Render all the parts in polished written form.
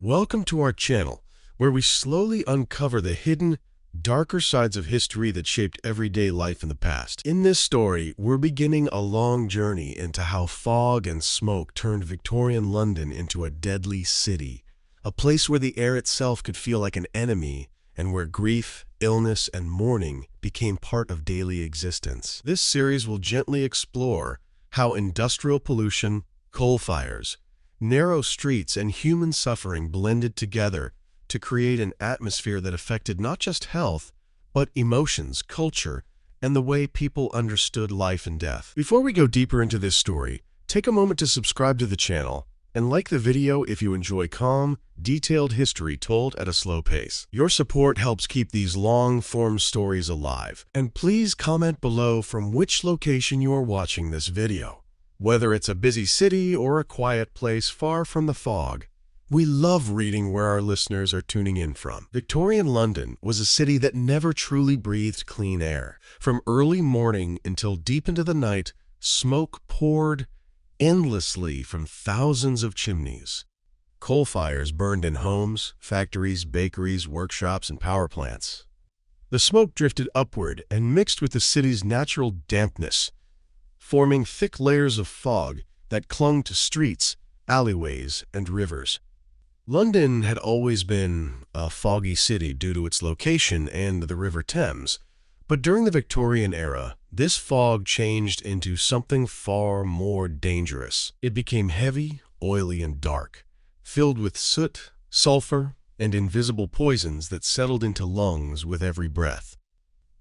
Welcome to our channel, where we slowly uncover the hidden, darker sides of history that shaped everyday life in the past. In this story, we're beginning a long journey into how fog and smoke turned Victorian London into a deadly city, a place where the air itself could feel like an enemy, and where grief, illness, and mourning became part of daily existence. This series will gently explore how industrial pollution, coal fires, narrow streets, and human suffering blended together to create an atmosphere that affected not just health, but emotions, culture, and the way people understood life and death. Before we go deeper into this story, take a moment to subscribe to the channel and like the video if you enjoy calm, detailed history told at a slow pace. Your support helps keep these long-form stories alive. And please comment below from which location you are watching this video. Whether it's a busy city or a quiet place far from the fog, we love reading where our listeners are tuning in from. Victorian London was a city that never truly breathed clean air. From early morning until deep into the night, smoke poured endlessly from thousands of chimneys. Coal fires burned in homes, factories, bakeries, workshops, and power plants. The smoke drifted upward and mixed with the city's natural dampness, forming thick layers of fog that clung to streets, alleyways, and rivers. London had always been a foggy city due to its location and the River Thames, but during the Victorian era, this fog changed into something far more dangerous. It became heavy, oily, and dark, filled with soot, sulfur, and invisible poisons that settled into lungs with every breath.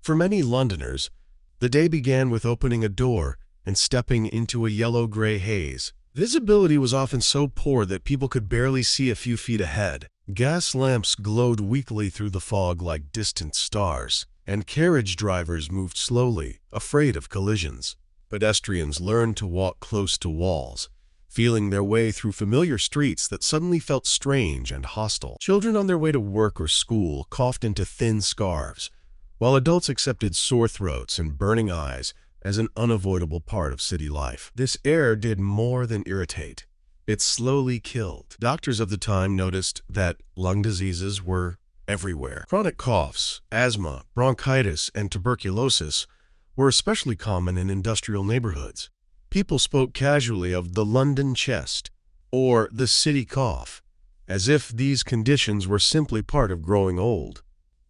For many Londoners, the day began with opening a door and stepping into a yellow-gray haze. Visibility was often so poor that people could barely see a few feet ahead. Gas lamps glowed weakly through the fog like distant stars, and carriage drivers moved slowly, afraid of collisions. Pedestrians learned to walk close to walls, feeling their way through familiar streets that suddenly felt strange and hostile. Children on their way to work or school coughed into thin scarves, while adults accepted sore throats and burning eyes as an unavoidable part of city life. This air did more than irritate. It slowly killed. Doctors of the time noticed that lung diseases were everywhere. Chronic coughs, asthma, bronchitis, and tuberculosis were especially common in industrial neighborhoods. People spoke casually of the London chest or the city cough, as if these conditions were simply part of growing old.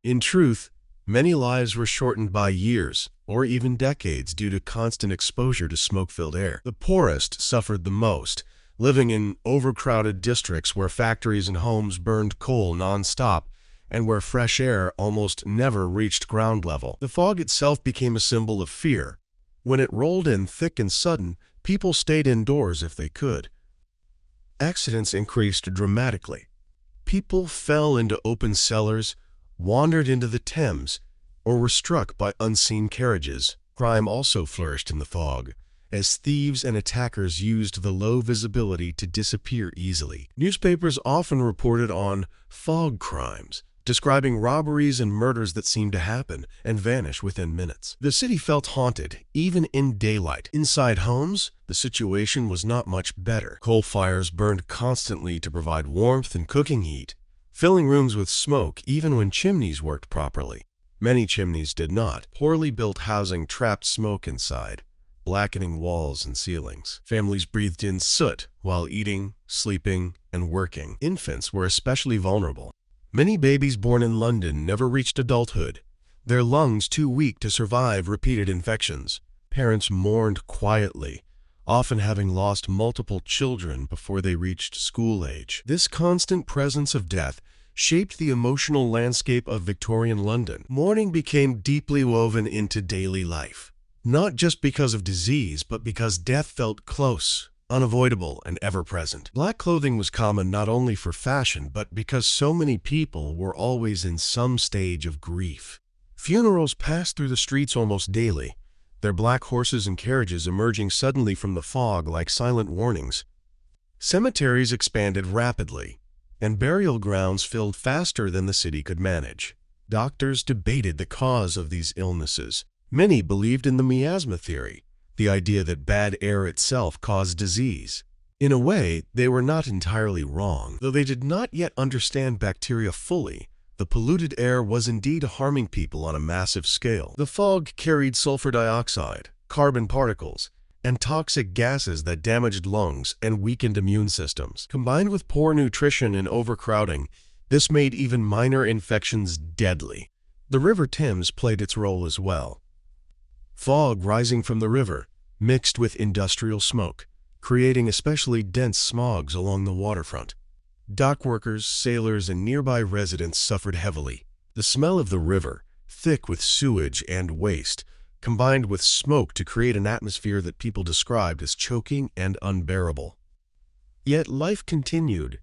In truth, many lives were shortened by years or even decades due to constant exposure to smoke-filled air. The poorest suffered the most, living in overcrowded districts where factories and homes burned coal non-stop and where fresh air almost never reached ground level. The fog itself became a symbol of fear. When it rolled in thick and sudden, people stayed indoors if they could. Accidents increased dramatically. People fell into open cellars, wandered into the Thames, or were struck by unseen carriages. Crime also flourished in the fog, as thieves and attackers used the low visibility to disappear easily. Newspapers often reported on fog crimes, describing robberies and murders that seemed to happen and vanish within minutes. The city felt haunted, even in daylight. Inside homes, the situation was not much better. Coal fires burned constantly to provide warmth and cooking heat, filling rooms with smoke even when chimneys worked properly. Many chimneys did not. Poorly built housing trapped smoke inside, blackening walls and ceilings. Families breathed in soot while eating, sleeping, and working. Infants were especially vulnerable. Many babies born in London never reached adulthood, their lungs too weak to survive repeated infections. Parents mourned quietly, often having lost multiple children before they reached school age. This constant presence of death shaped the emotional landscape of Victorian London. Mourning became deeply woven into daily life, not just because of disease, but because death felt close, unavoidable, and ever-present. Black clothing was common not only for fashion, but because so many people were always in some stage of grief. Funerals passed through the streets almost daily, their black horses and carriages emerging suddenly from the fog like silent warnings. Cemeteries expanded rapidly, and burial grounds filled faster than the city could manage. Doctors debated the cause of these illnesses. Many believed in the miasma theory, the idea that bad air itself caused disease. In a way, they were not entirely wrong. Though they did not yet understand bacteria fully, the polluted air was indeed harming people on a massive scale. The fog carried sulfur dioxide, carbon particles, and toxic gases that damaged lungs and weakened immune systems. Combined with poor nutrition and overcrowding, this made even minor infections deadly. The River Thames played its role as well. Fog rising from the river mixed with industrial smoke, creating especially dense smogs along the waterfront. Dock workers, sailors, and nearby residents suffered heavily. The smell of the river, thick with sewage and waste, combined with smoke to create an atmosphere that people described as choking and unbearable. Yet life continued.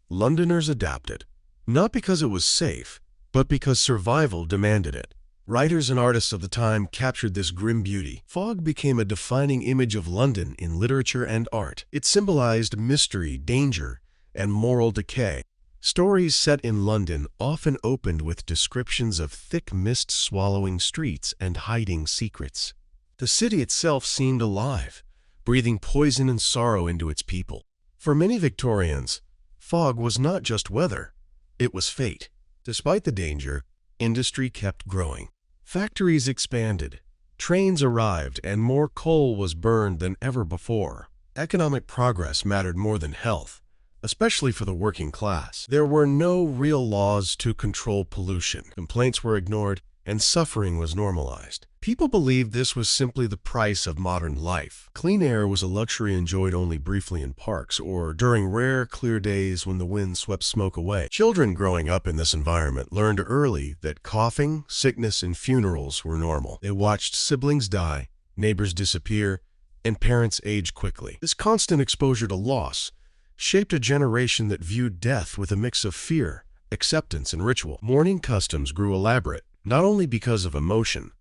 Londoners adapted, not because it was safe, but because survival demanded it. Writers and artists of the time captured this grim beauty. Fog became a defining image of London in literature and art. It symbolized mystery, danger, and moral decay. Stories set in London often opened with descriptions of thick mist swallowing streets and hiding secrets. The city itself seemed alive, breathing poison and sorrow into its people. For many Victorians, fog was not just weather, it was fate. Despite the danger, industry kept growing. Factories expanded, trains arrived, and more coal was burned than ever before. Economic progress mattered more than health, especially for the working class. There were no real laws to control pollution. Complaints were ignored, and suffering was normalized. People believed this was simply the price of modern life. Clean air was a luxury enjoyed only briefly in parks or during rare, clear days when the wind swept smoke away. Children growing up in this environment learned early that coughing, sickness, and funerals were normal. They watched siblings die, neighbors disappear, and parents age quickly. This constant exposure to loss shaped a generation that viewed death with a mix of fear, acceptance, and ritual. Mourning customs grew elaborate, not only because of emotion,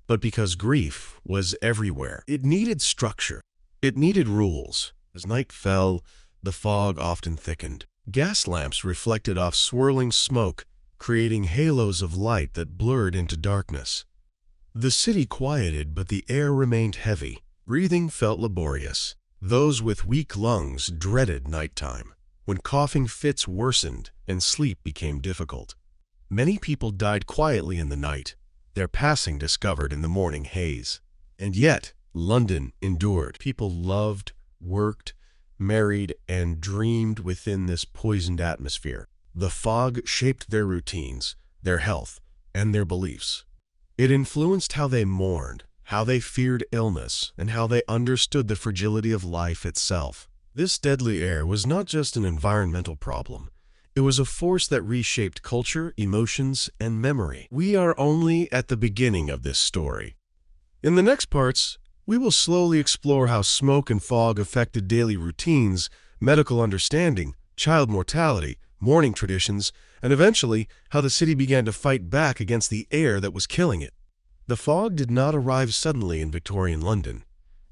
but because grief was everywhere. It needed structure. It needed rules. As night fell, the fog often thickened. Gas lamps reflected off swirling smoke, creating halos of light that blurred into darkness. The city quieted, but the air remained heavy. Breathing felt laborious. Those with weak lungs dreaded nighttime, when coughing fits worsened and sleep became difficult. Many people died quietly in the night, their passing discovered in the morning haze. And yet, London endured. People loved, worked, married, and dreamed within this poisoned atmosphere. The fog shaped their routines, their health, and their beliefs. It influenced how they mourned, how they feared illness, and how they understood the fragility of life itself. This deadly air was not just an environmental problem. It was a force that reshaped culture, emotions, and memory. We are only at the beginning of this story. In the next parts, we will slowly explore how smoke and fog affected daily routines, medical understanding, child mortality, mourning traditions, and eventually how the city began to fight back against the air that was killing it. The fog did not arrive suddenly in Victorian London.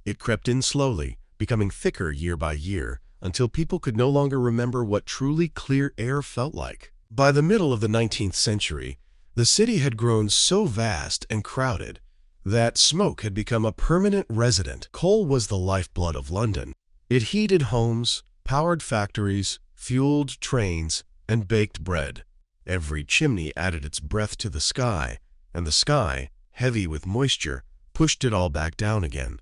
It crept in slowly, becoming thicker year by year, until people could no longer remember what truly clear air felt like. By the middle of the 19th century, the city had grown so vast and crowded that smoke had become a permanent resident. Coal was the lifeblood of London. It heated homes, powered factories, fueled trains, and baked bread. Every chimney added its breath to the sky, and the sky, heavy with moisture, pushed it all back down again.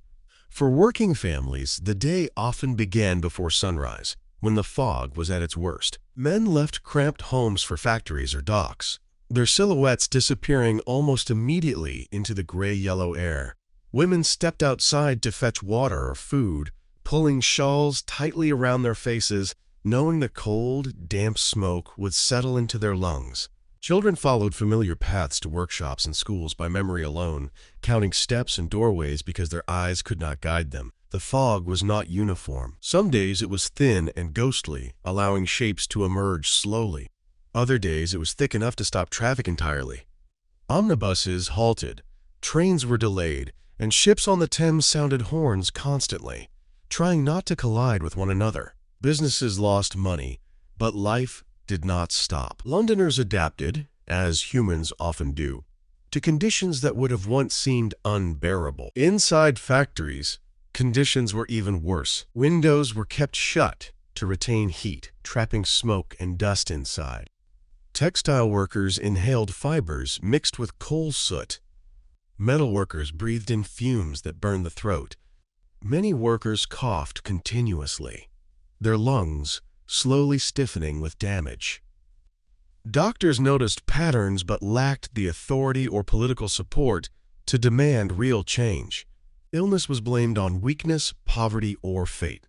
For working families, the day often began before sunrise, when the fog was at its worst. Men left cramped homes for factories or docks, their silhouettes disappearing almost immediately into the gray-yellow air. Women stepped outside to fetch water or food, pulling shawls tightly around their faces, knowing the cold, damp smoke would settle into their lungs. Children followed familiar paths to workshops and schools by memory alone, counting steps and doorways because their eyes could not guide them. The fog was not uniform. Some days it was thin and ghostly, allowing shapes to emerge slowly. Other days it was thick enough to stop traffic entirely. Omnibuses halted, trains were delayed, and ships on the Thames sounded horns constantly, trying not to collide with one another. Businesses lost money, but life did not stop. Londoners adapted, as humans often do, to conditions that would have once seemed unbearable. Inside factories, conditions were even worse. Windows were kept shut to retain heat, trapping smoke and dust inside. Textile workers inhaled fibers mixed with coal soot. Metal workers breathed in fumes that burned the throat. Many workers coughed continuously, their lungs slowly stiffening with damage. Doctors noticed patterns but lacked the authority or political support to demand real change. Illness was blamed on weakness, poverty, or fate.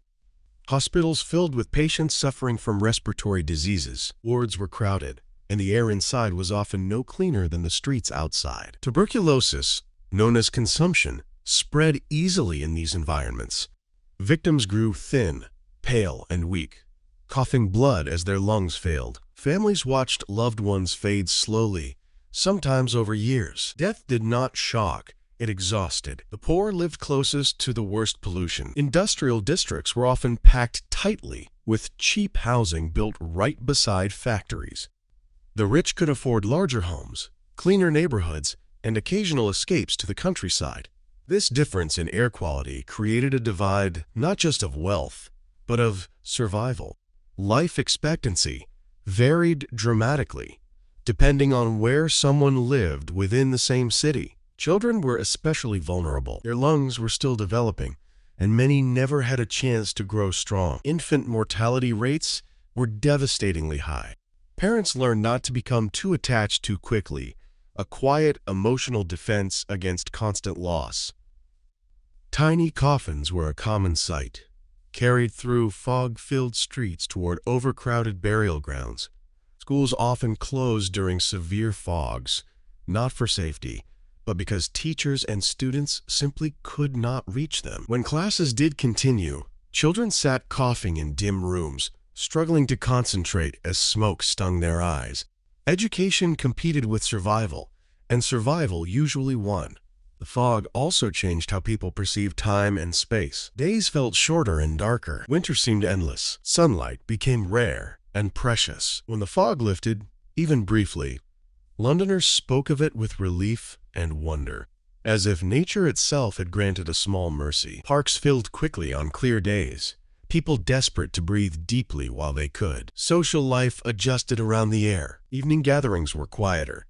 Hospitals filled with patients suffering from respiratory diseases. Wards were crowded, and the air inside was often no cleaner than the streets outside. Tuberculosis, known as consumption, spread easily in these environments. Victims grew thin, pale, and weak, coughing blood as their lungs failed. Families watched loved ones fade slowly, sometimes over years. Death did not shock, it exhausted. The poor lived closest to the worst pollution. Industrial districts were often packed tightly, with cheap housing built right beside factories. The rich could afford larger homes, cleaner neighborhoods, and occasional escapes to the countryside. This difference in air quality created a divide not just of wealth, but of survival. Life expectancy varied dramatically, depending on where someone lived within the same city. Children were especially vulnerable. Their lungs were still developing, and many never had a chance to grow strong. Infant mortality rates were devastatingly high. Parents learned not to become too attached too quickly, a quiet, emotional defense against constant loss. Tiny coffins were a common sight, carried through fog-filled streets toward overcrowded burial grounds. Schools often closed during severe fogs, not for safety, but because teachers and students simply could not reach them. When classes did continue, children sat coughing in dim rooms, struggling to concentrate as smoke stung their eyes. Education competed with survival, and survival usually won. The fog also changed how people perceived time and space. Days felt shorter and darker. Winter seemed endless. Sunlight became rare and precious. When the fog lifted, even briefly, Londoners spoke of it with relief and wonder, as if nature itself had granted a small mercy. Parks filled quickly on clear days, people desperate to breathe deeply while they could. Social life adjusted around the air. Evening gatherings were quieter,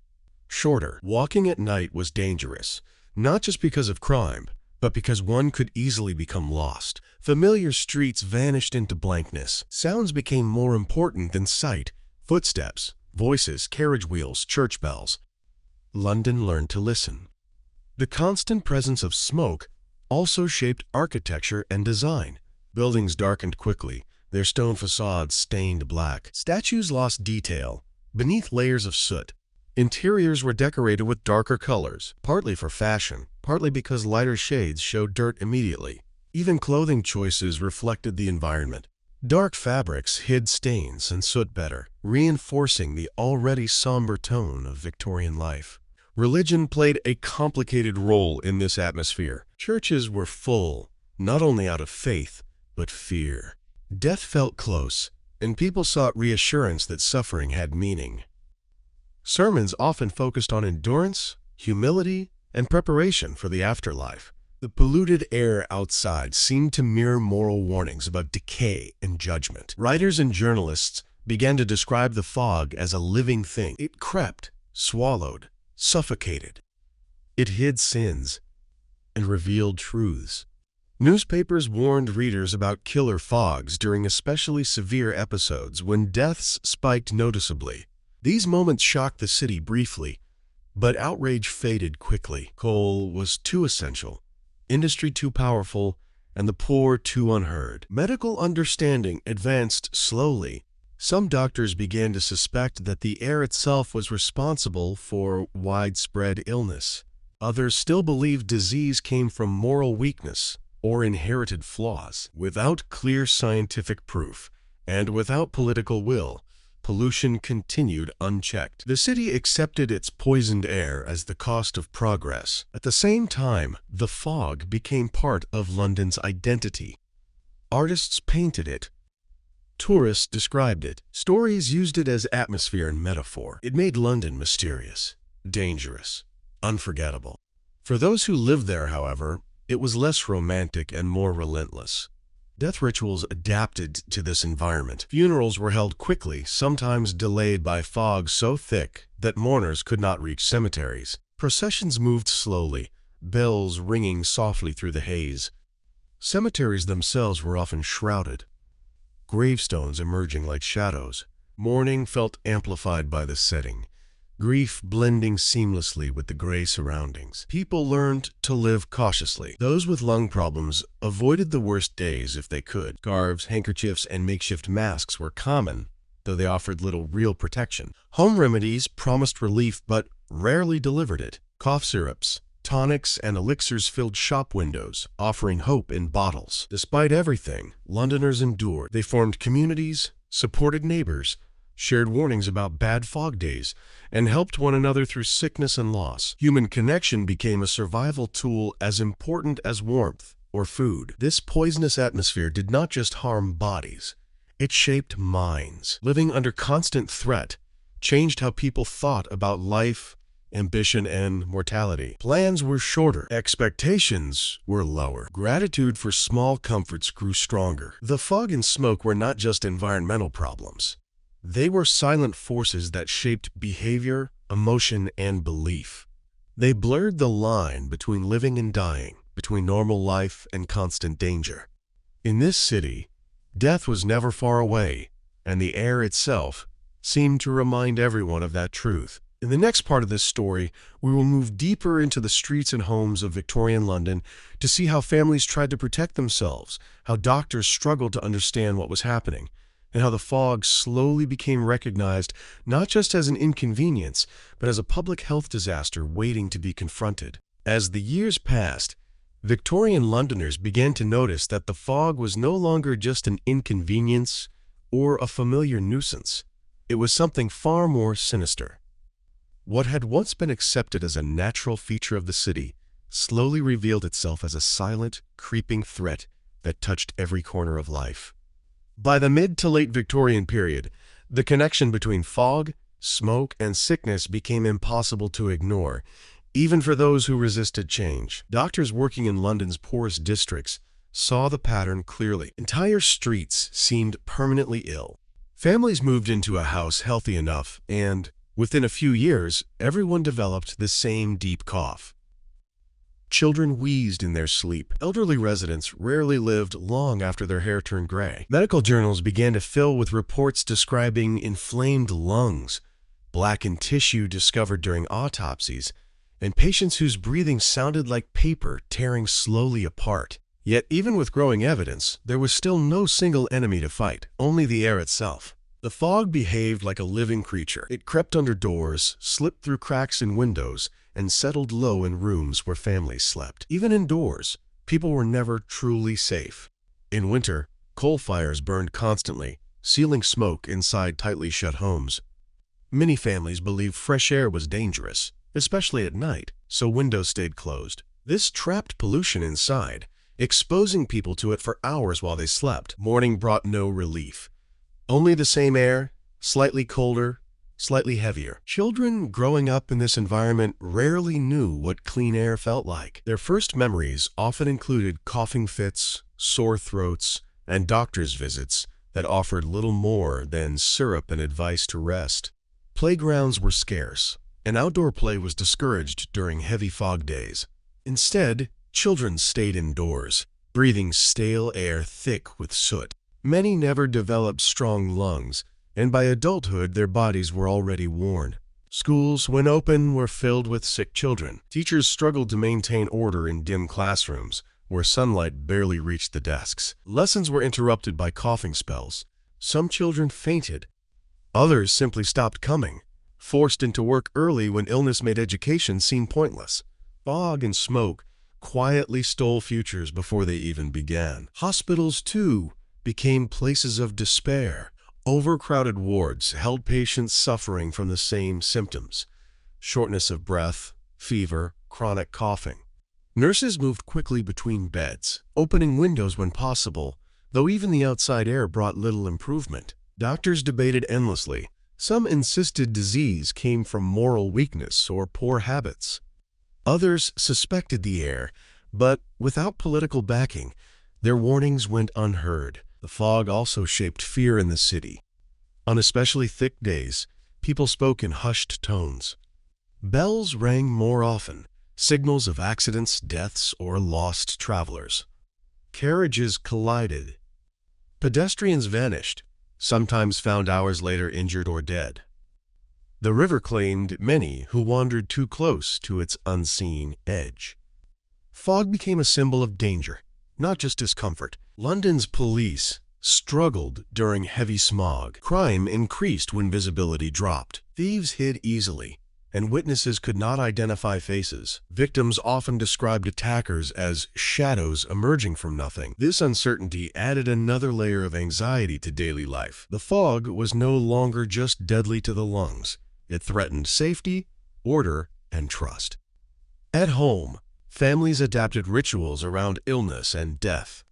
shorter. Walking at night was dangerous, not just because of crime, but because one could easily become lost. Familiar streets vanished into blankness. Sounds became more important than sight. Footsteps, voices, carriage wheels, church bells. London learned to listen. The constant presence of smoke also shaped architecture and design. Buildings darkened quickly, their stone facades stained black. Statues lost detail beneath layers of soot. Interiors were decorated with darker colors, partly for fashion, partly because lighter shades showed dirt immediately. Even clothing choices reflected the environment. Dark fabrics hid stains and soot better, reinforcing the already somber tone of Victorian life. Religion played a complicated role in this atmosphere. Churches were full, not only out of faith, but fear. Death felt close, and people sought reassurance that suffering had meaning. Sermons often focused on endurance, humility, and preparation for the afterlife. The polluted air outside seemed to mirror moral warnings about decay and judgment. Writers and journalists began to describe the fog as a living thing. It crept, swallowed, suffocated. It hid sins and revealed truths. Newspapers warned readers about killer fogs during especially severe episodes when deaths spiked noticeably. These moments shocked the city briefly, but outrage faded quickly. Coal was too essential, industry too powerful, and the poor too unheard. Medical understanding advanced slowly. Some doctors began to suspect that the air itself was responsible for widespread illness. Others still believed disease came from moral weakness or inherited flaws. Without clear scientific proof and without political will, pollution continued unchecked. The city accepted its poisoned air as the cost of progress. At the same time, the fog became part of London's identity. Artists painted it. Tourists described it. Stories used it as atmosphere and metaphor. It made London mysterious, dangerous, unforgettable. For those who lived there, however, It was less romantic and more relentless. Death rituals adapted to this environment. Funerals were held quickly, sometimes delayed by fog so thick that mourners could not reach cemeteries. Processions moved slowly, bells ringing softly through the haze. Cemeteries themselves were often shrouded, gravestones emerging like shadows. Mourning felt amplified by the setting, grief blending seamlessly with the gray surroundings. People learned to live cautiously. Those with lung problems avoided the worst days if they could. Scarves, handkerchiefs, and makeshift masks were common, though they offered little real protection. Home remedies promised relief but rarely delivered it. Cough syrups, tonics, and elixirs filled shop windows, offering hope in bottles. Despite everything, Londoners endured. They formed communities, supported neighbors, shared warnings about bad fog days, and helped one another through sickness and loss. Human connection became a survival tool as important as warmth or food. This poisonous atmosphere did not just harm bodies, it shaped minds. Living under constant threat changed how people thought about life, ambition, and mortality. Plans were shorter. Expectations were lower. Gratitude for small comforts grew stronger. The fog and smoke were not just environmental problems. They were silent forces that shaped behavior, emotion, and belief. They blurred the line between living and dying, between normal life and constant danger. In this city, death was never far away, and the air itself seemed to remind everyone of that truth. In the next part of this story, we will move deeper into the streets and homes of Victorian London to see how families tried to protect themselves, how doctors struggled to understand what was happening, and how the fog slowly became recognized not just as an inconvenience, but as a public health disaster waiting to be confronted. As the years passed, Victorian Londoners began to notice that the fog was no longer just an inconvenience or a familiar nuisance. It was something far more sinister. What had once been accepted as a natural feature of the city slowly revealed itself as a silent, creeping threat that touched every corner of life. By the mid to late Victorian period, the connection between fog, smoke, and sickness became impossible to ignore, even for those who resisted change. Doctors working in London's poorest districts saw the pattern clearly. Entire streets seemed permanently ill. Families moved into a house healthy enough, and within a few years, everyone developed the same deep cough. Children wheezed in their sleep. Elderly residents rarely lived long after their hair turned gray. Medical journals began to fill with reports describing inflamed lungs, blackened tissue discovered during autopsies, and patients whose breathing sounded like paper tearing slowly apart. Yet even with growing evidence, there was still no single enemy to fight, only the air itself. The fog behaved like a living creature. It crept under doors, slipped through cracks in windows, and settled low in rooms where families slept. Even indoors, people were never truly safe. In winter, coal fires burned constantly, sealing smoke inside tightly shut homes. Many families believed fresh air was dangerous, especially at night, so windows stayed closed. This trapped pollution inside, exposing people to it for hours while they slept. Morning brought no relief. Only the same air, slightly colder, slightly heavier. Children growing up in this environment rarely knew what clean air felt like. Their first memories often included coughing fits, sore throats, and doctor's visits that offered little more than syrup and advice to rest. Playgrounds were scarce, and outdoor play was discouraged during heavy fog days. Instead, children stayed indoors, breathing stale air thick with soot. Many never developed strong lungs, and by adulthood their bodies were already worn. Schools, when open, were filled with sick children. Teachers struggled to maintain order in dim classrooms, where sunlight barely reached the desks. Lessons were interrupted by coughing spells. Some children fainted. Others simply stopped coming, forced into work early when illness made education seem pointless. Fog and smoke quietly stole futures before they even began. Hospitals, too, became places of despair. Overcrowded wards held patients suffering from the same symptoms: shortness of breath, fever, chronic coughing. Nurses moved quickly between beds, opening windows when possible, though even the outside air brought little improvement. Doctors debated endlessly. Some insisted disease came from moral weakness or poor habits. Others suspected the air But without political backing, their warnings went unheard. The fog also shaped fear in the city. On especially thick days, people spoke in hushed tones. Bells rang more often, signals of accidents, deaths, or lost travelers. Carriages collided. Pedestrians vanished, sometimes found hours later injured or dead. The river claimed many who wandered too close to its unseen edge. Fog became a symbol of danger, not just discomfort. London's police struggled during heavy smog. Crime increased when visibility dropped. Thieves hid easily, and witnesses could not identify faces. Victims often described attackers as shadows emerging from nothing. This uncertainty added another layer of anxiety to daily life. The fog was no longer just deadly to the lungs. It threatened safety, order, and trust. At home, families adapted rituals around illness and death.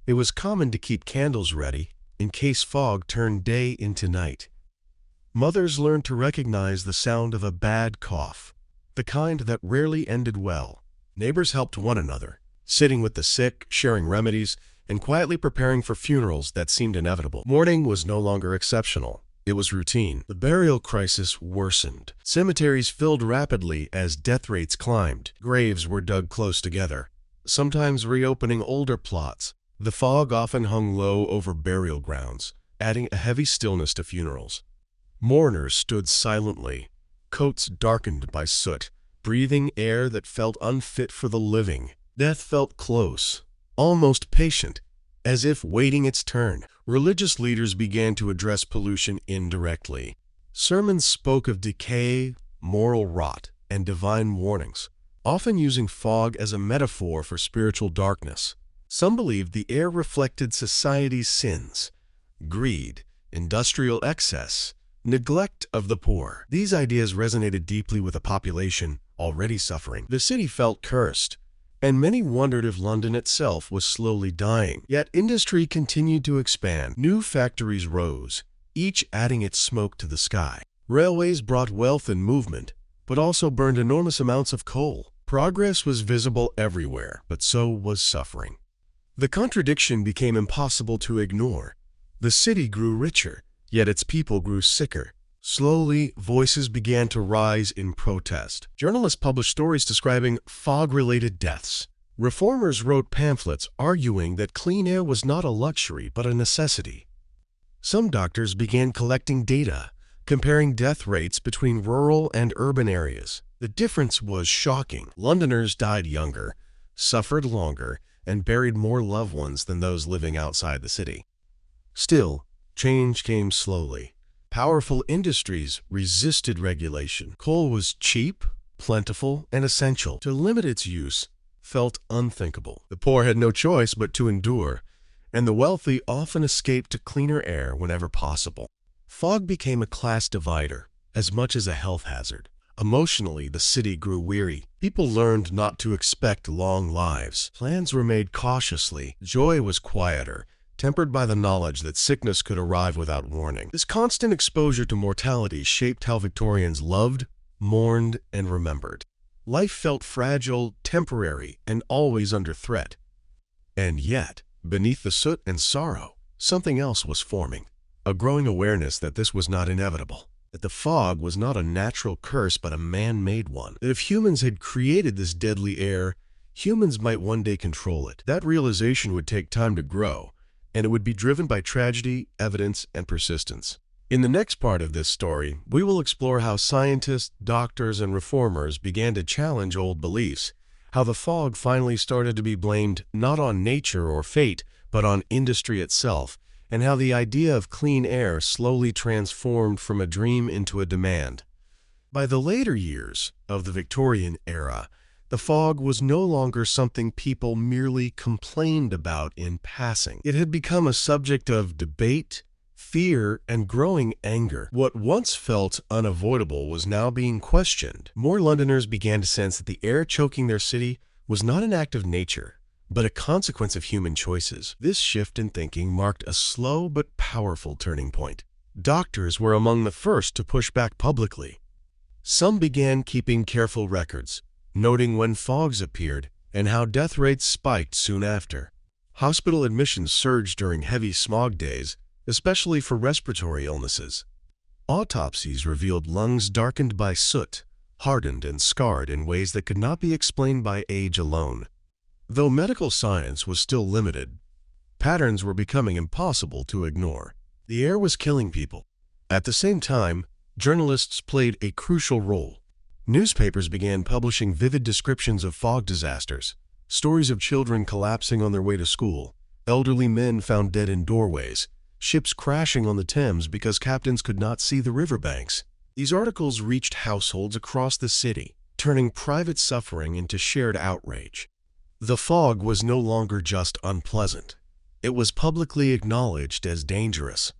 It was common to keep candles ready in case fog turned day into night. Mothers learned to recognize the sound of a bad cough, the kind that rarely ended well. Neighbors helped one another, sitting with the sick, sharing remedies, and quietly preparing for funerals that seemed inevitable. Mourning was no longer exceptional. It was routine. The burial crisis worsened. Cemeteries filled rapidly as death rates climbed. Graves were dug close together, sometimes reopening older plots. The fog often hung low over burial grounds, adding a heavy stillness to funerals. Mourners stood silently, coats darkened by soot, breathing air that felt unfit for the living. Death felt close, almost patient, as if waiting its turn. Religious leaders began to address pollution indirectly. Sermons spoke of decay, moral rot, and divine warnings, often using fog as a metaphor for spiritual darkness. Some believed the air reflected society's sins: greed, industrial excess, neglect of the poor. These ideas resonated deeply with a population already suffering. The city felt cursed, and many wondered if London itself was slowly dying. Yet industry continued to expand. New factories rose, each adding its smoke to the sky. Railways brought wealth and movement, but also burned enormous amounts of coal. Progress was visible everywhere, but so was suffering. The contradiction became impossible to ignore. The city grew richer, yet its people grew sicker. Slowly, voices began to rise in protest. Journalists published stories describing fog-related deaths. Reformers wrote pamphlets arguing that clean air was not a luxury but a necessity. Some doctors began collecting data, comparing death rates between rural and urban areas. The difference was shocking. Londoners died younger, suffered longer, and buried more loved ones than those living outside the city. Still, change came slowly. Powerful industries resisted regulation. Coal was cheap, plentiful, and essential. To limit its use felt unthinkable. The poor had no choice but to endure, and the wealthy often escaped to cleaner air whenever possible. Fog became a class divider as much as a health hazard. Emotionally, the city grew weary. People learned not to expect long lives. Plans were made cautiously. Joy was quieter, tempered by the knowledge that sickness could arrive without warning. This constant exposure to mortality shaped how Victorians loved, mourned, and remembered. Life felt fragile, temporary, and always under threat. And yet, beneath the soot and sorrow, something else was forming. A growing awareness that this was not inevitable. That the fog was not a natural curse but a man-made one. That if humans had created this deadly air, humans might one day control it. That realization would take time to grow, and it would be driven by tragedy, evidence, and persistence. In the next part of this story, we will explore how scientists, doctors, and reformers began to challenge old beliefs, how the fog finally started to be blamed not on nature or fate, but on industry itself, and how the idea of clean air slowly transformed from a dream into a demand. By the later years of the Victorian era, the fog was no longer something people merely complained about in passing. It had become a subject of debate, fear, and growing anger. What once felt unavoidable was now being questioned. More Londoners began to sense that the air choking their city was not an act of nature, but a consequence of human choices. This shift in thinking marked a slow but powerful turning point. Doctors were among the first to push back publicly. Some began keeping careful records, noting when fogs appeared and how death rates spiked soon after. Hospital admissions surged during heavy smog days, especially for respiratory illnesses. Autopsies revealed lungs darkened by soot, hardened and scarred in ways that could not be explained by age alone. Though medical science was still limited, patterns were becoming impossible to ignore. The air was killing people. At the same time, journalists played a crucial role. Newspapers began publishing vivid descriptions of fog disasters, stories of children collapsing on their way to school, elderly men found dead in doorways, ships crashing on the Thames because captains could not see the riverbanks. These articles reached households across the city, turning private suffering into shared outrage. The fog was no longer just unpleasant. It was publicly acknowledged as dangerous.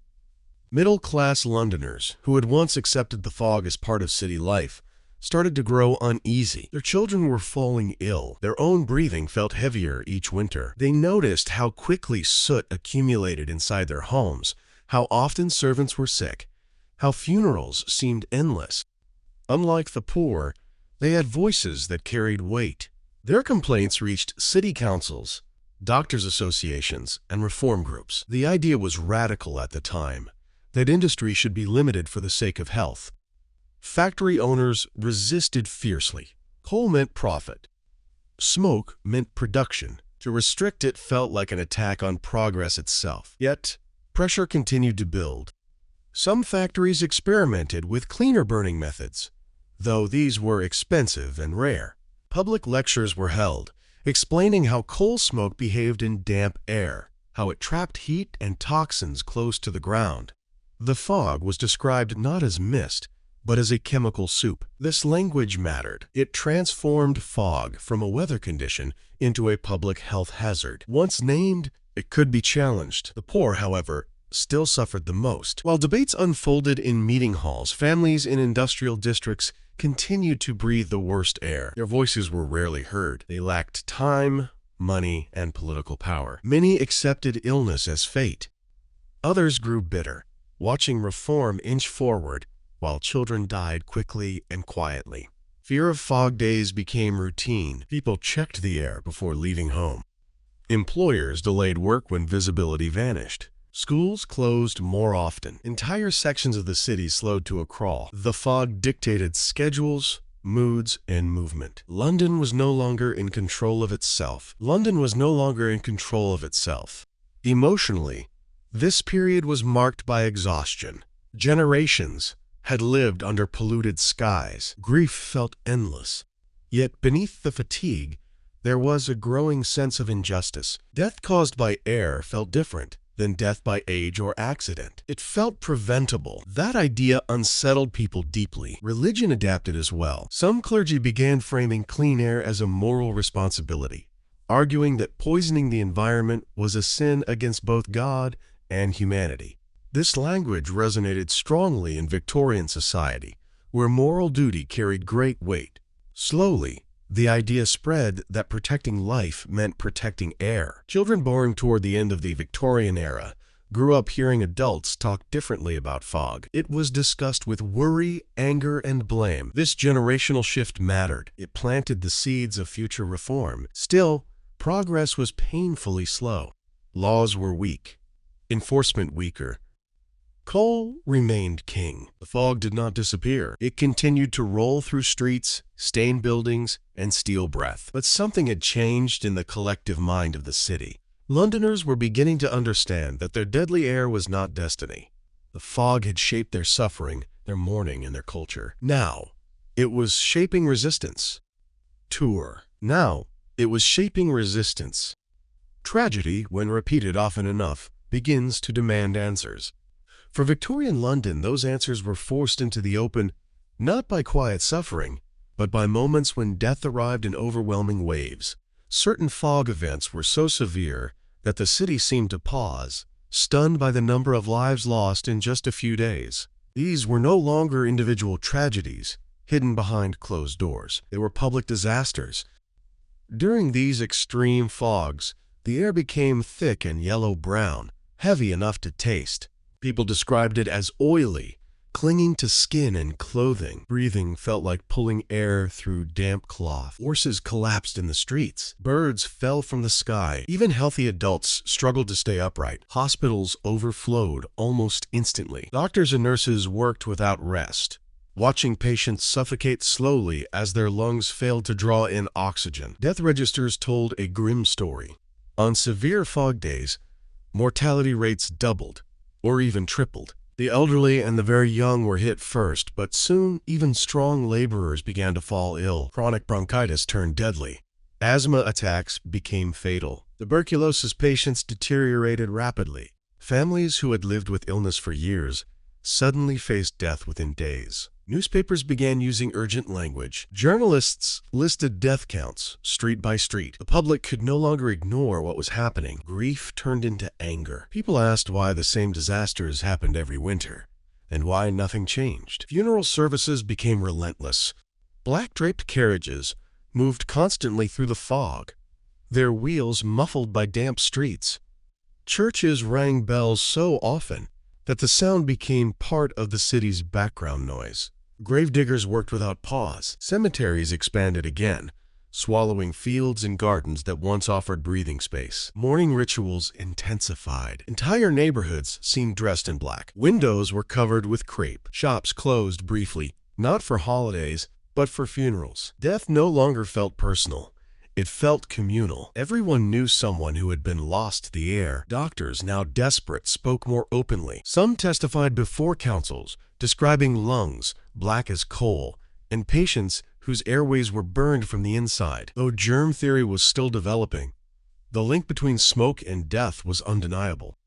Middle-class Londoners, who had once accepted the fog as part of city life, started to grow uneasy. Their children were falling ill. Their own breathing felt heavier each winter. They noticed how quickly soot accumulated inside their homes, how often servants were sick, how funerals seemed endless. Unlike the poor, they had voices that carried weight. Their complaints reached city councils, doctors' associations, and reform groups. The idea was radical at the time, that industry should be limited for the sake of health. Factory owners resisted fiercely. Coal meant profit. Smoke meant production. To restrict it felt like an attack on progress itself. Yet, pressure continued to build. Some factories experimented with cleaner burning methods, though these were expensive and rare. Public lectures were held, explaining how coal smoke behaved in damp air, how it trapped heat and toxins close to the ground. The fog was described not as mist, but as a chemical soup. This language mattered. It transformed fog from a weather condition into a public health hazard. Once named, it could be challenged. The poor, however, still suffered the most. While debates unfolded in meeting halls, families in industrial districts continued to breathe the worst air. Their voices were rarely heard. They lacked time, money, and political power. Many accepted illness as fate. Others grew bitter, watching reform inch forward while children died quickly and quietly. Fear of fog days became routine. People checked the air before leaving home. Employers delayed work when visibility vanished. Schools closed more often. Entire sections of the city slowed to a crawl. The fog dictated schedules, moods, and movement. London was no longer in control of itself. Emotionally, this period was marked by exhaustion. Generations had lived under polluted skies. Grief felt endless. Yet beneath the fatigue, there was a growing sense of injustice. Death caused by air felt different than death by age or accident. It felt preventable. That idea unsettled people deeply. Religion adapted as well. Some clergy began framing clean air as a moral responsibility, arguing that poisoning the environment was a sin against both God and humanity. This language resonated strongly in Victorian society, where moral duty carried great weight. Slowly, the idea spread that protecting life meant protecting air. Children born toward the end of the Victorian era grew up hearing adults talk differently about fog. It was discussed with worry, anger, and blame. This generational shift mattered. It planted the seeds of future reform. Still, progress was painfully slow. Laws were weak, enforcement weaker. Coal remained king. The fog did not disappear. It continued to roll through streets, stain buildings, and steal breath. But something had changed in the collective mind of the city. Londoners were beginning to understand that their deadly air was not destiny. The fog had shaped their suffering, their mourning, and their culture. Now, it was shaping resistance. Tragedy, when repeated often enough, begins to demand answers. For Victorian London, those answers were forced into the open, not by quiet suffering, but by moments when death arrived in overwhelming waves. Certain fog events were so severe that the city seemed to pause, stunned by the number of lives lost in just a few days. These were no longer individual tragedies, hidden behind closed doors. They were public disasters. During these extreme fogs, the air became thick and yellow-brown, heavy enough to taste. People described it as oily, clinging to skin and clothing. Breathing felt like pulling air through damp cloth. Horses collapsed in the streets. Birds fell from the sky. Even healthy adults struggled to stay upright. Hospitals overflowed almost instantly. Doctors and nurses worked without rest, watching patients suffocate slowly as their lungs failed to draw in oxygen. Death registers told a grim story. On severe fog days, mortality rates doubled or even tripled. The elderly and the very young were hit first, but soon even strong laborers began to fall ill. Chronic bronchitis turned deadly. Asthma attacks became fatal. Tuberculosis patients deteriorated rapidly. Families who had lived with illness for years suddenly faced death within days. Newspapers began using urgent language. Journalists listed death counts, street by street. The public could no longer ignore what was happening. Grief turned into anger. People asked why the same disasters happened every winter, and why nothing changed. Funeral services became relentless. Black-draped carriages moved constantly through the fog, their wheels muffled by damp streets. Churches rang bells so often that the sound became part of the city's background noise. Gravediggers worked without pause. Cemeteries expanded again, swallowing fields and gardens that once offered breathing space. Mourning rituals intensified. Entire neighborhoods seemed dressed in black. Windows were covered with crepe. Shops closed briefly, not for holidays, but for funerals. Death no longer felt personal. It felt communal. Everyone knew someone who had been lost to the air. Doctors, now desperate, spoke more openly. Some testified before councils, describing lungs black as coal, and patients whose airways were burned from the inside. Though germ theory was still developing, the link between smoke and death was undeniable.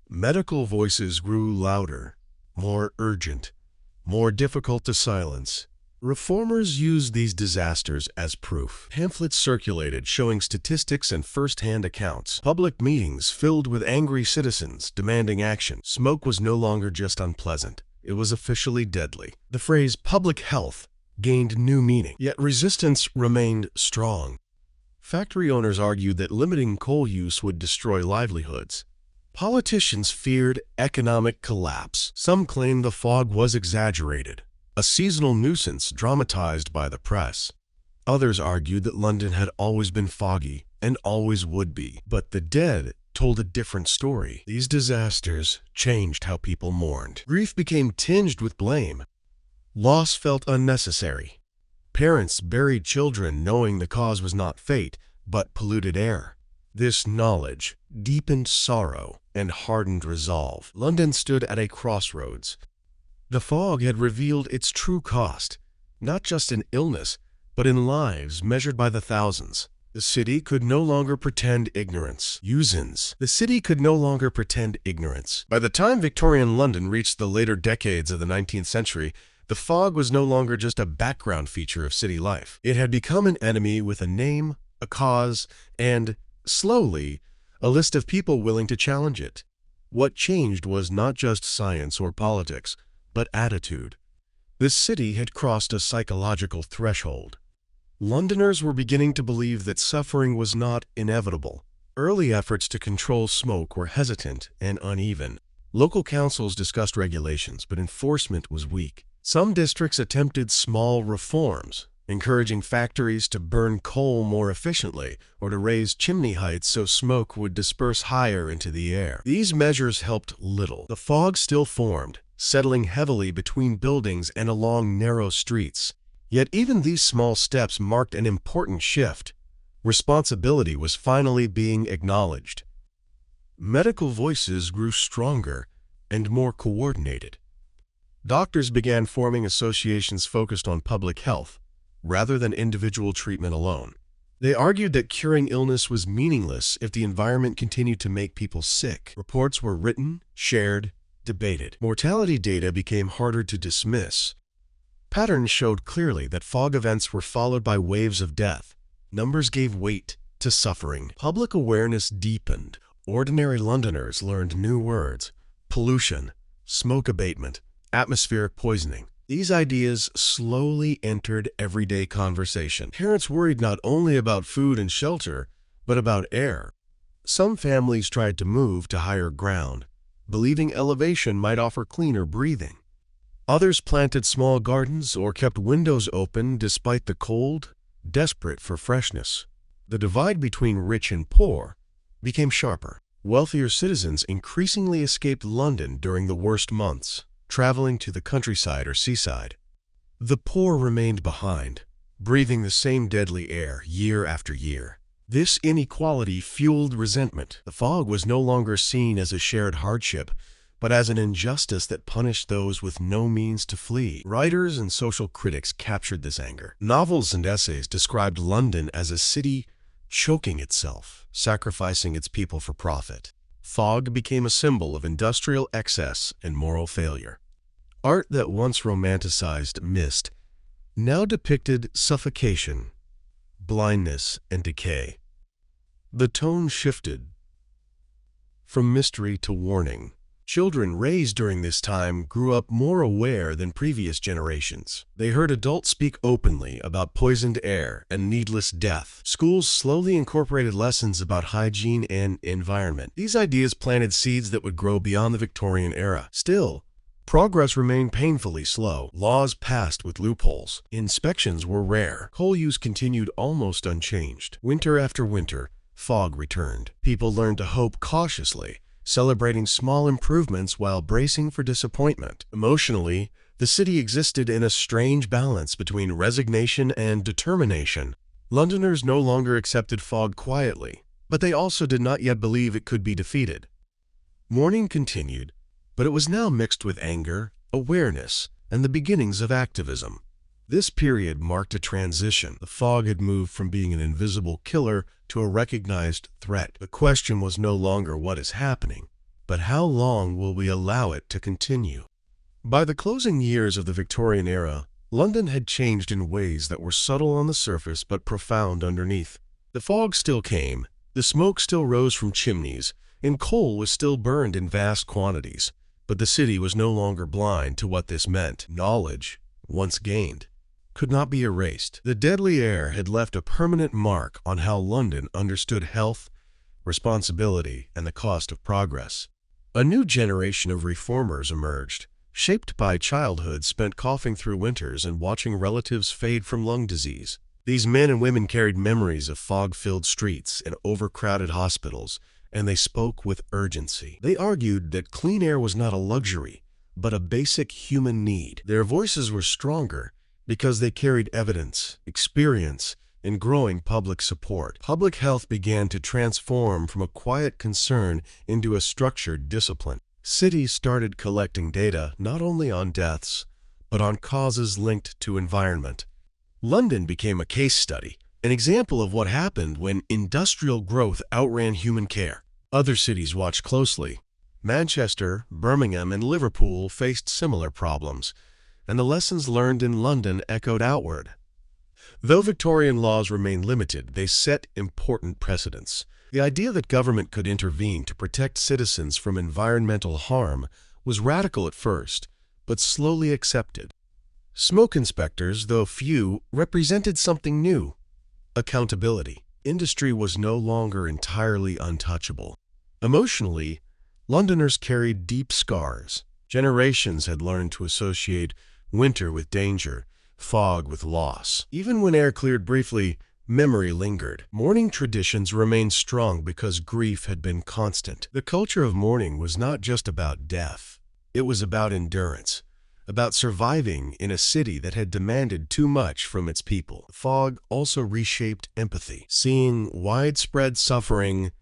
Medical voices grew louder, more urgent, more difficult to silence. Reformers used these disasters as proof. Pamphlets circulated showing statistics and first-hand accounts. Public meetings filled with angry citizens demanding action. Smoke was no longer just unpleasant. It was officially deadly. The phrase public health gained new meaning, yet resistance remained strong. Factory owners argued that limiting coal use would destroy livelihoods. Politicians feared economic collapse. Some claimed the fog was exaggerated, a seasonal nuisance dramatized by the press. Others argued that London had always been foggy and always would be. But the dead told a different story. These disasters changed how people mourned. Grief became tinged with blame. Loss felt unnecessary. Parents buried children knowing the cause was not fate, but polluted air. This knowledge deepened sorrow and hardened resolve. London stood at a crossroads. The fog had revealed its true cost, not just in illness, but in lives measured by the thousands. The city could no longer pretend ignorance. The city could no longer pretend ignorance. By the time Victorian London reached the later decades of the 19th century, the fog was no longer just a background feature of city life. It had become an enemy with a name, a cause, and, slowly, a list of people willing to challenge it. What changed was not just science or politics, but attitude. This city had crossed a psychological threshold. Londoners were beginning to believe that suffering was not inevitable. Early efforts to control smoke were hesitant and uneven. Local councils discussed regulations, but enforcement was weak. Some districts attempted small reforms, encouraging factories to burn coal more efficiently or to raise chimney heights so smoke would disperse higher into the air. These measures helped little. The fog still formed, settling heavily between buildings and along narrow streets. Yet even these small steps marked an important shift. Responsibility was finally being acknowledged. Medical voices grew stronger and more coordinated. Doctors began forming associations focused on public health, rather than individual treatment alone. They argued that curing illness was meaningless if the environment continued to make people sick. Reports were written, shared, debated. Mortality data became harder to dismiss. Patterns showed clearly that fog events were followed by waves of death. Numbers gave weight to suffering. Public awareness deepened. Ordinary Londoners learned new words: pollution, smoke abatement, atmospheric poisoning. These ideas slowly entered everyday conversation. Parents worried not only about food and shelter, but about air. Some families tried to move to higher ground, believing elevation might offer cleaner breathing. Others planted small gardens or kept windows open despite the cold, desperate for freshness. The divide between rich and poor became sharper. Wealthier citizens increasingly escaped London during the worst months, traveling to the countryside or seaside. The poor remained behind, breathing the same deadly air year after year. This inequality fueled resentment. The fog was no longer seen as a shared hardship, but as an injustice that punished those with no means to flee. Writers and social critics captured this anger. Novels and essays described London as a city choking itself, sacrificing its people for profit. Fog became a symbol of industrial excess and moral failure. Art that once romanticized mist now depicted suffocation, blindness, and decay. The tone shifted from mystery to warning. Children raised during this time grew up more aware than previous generations. They heard adults speak openly about poisoned air and needless death. Schools slowly incorporated lessons about hygiene and environment. These ideas planted seeds that would grow beyond the Victorian era. Still, progress remained painfully slow. Laws passed with loopholes. Inspections were rare. Coal use continued almost unchanged. Winter after winter, fog returned. People learned to hope cautiously, celebrating small improvements while bracing for disappointment. Emotionally, the city existed in a strange balance between resignation and determination. Londoners no longer accepted fog quietly, but they also did not yet believe it could be defeated. Mourning continued, but it was now mixed with anger, awareness, and the beginnings of activism. This period marked a transition. The fog had moved from being an invisible killer to a recognized threat. The question was no longer what is happening, but how long will we allow it to continue? By the closing years of the Victorian era, London had changed in ways that were subtle on the surface but profound underneath. The fog still came, the smoke still rose from chimneys, and coal was still burned in vast quantities. But the city was no longer blind to what this meant. Knowledge, once gained, could not be erased. The deadly air had left a permanent mark on how London understood health, responsibility, and the cost of progress. A new generation of reformers emerged, shaped by childhood spent coughing through winters and watching relatives fade from lung disease. These men and women carried memories of fog-filled streets and overcrowded hospitals, and they spoke with urgency. They argued that clean air was not a luxury, but a basic human need. Their voices were stronger because they carried evidence, experience, and growing public support. Public health began to transform from a quiet concern into a structured discipline. Cities started collecting data not only on deaths, but on causes linked to environment. London became a case study, an example of what happened when industrial growth outran human care. Other cities watched closely. Manchester, Birmingham, and Liverpool faced similar problems, and the lessons learned in London echoed outward. Though Victorian laws remained limited, they set important precedents. The idea that government could intervene to protect citizens from environmental harm was radical at first, but slowly accepted. Smoke inspectors, though few, represented something new: accountability. Industry was no longer entirely untouchable. Emotionally, Londoners carried deep scars. Generations had learned to associate winter with danger, fog with loss. Even when air cleared briefly, memory lingered. Mourning traditions remained strong because grief had been constant. The culture of mourning was not just about death. It was about endurance, about surviving in a city that had demanded too much from its people. Fog also reshaped empathy. Seeing widespread suffering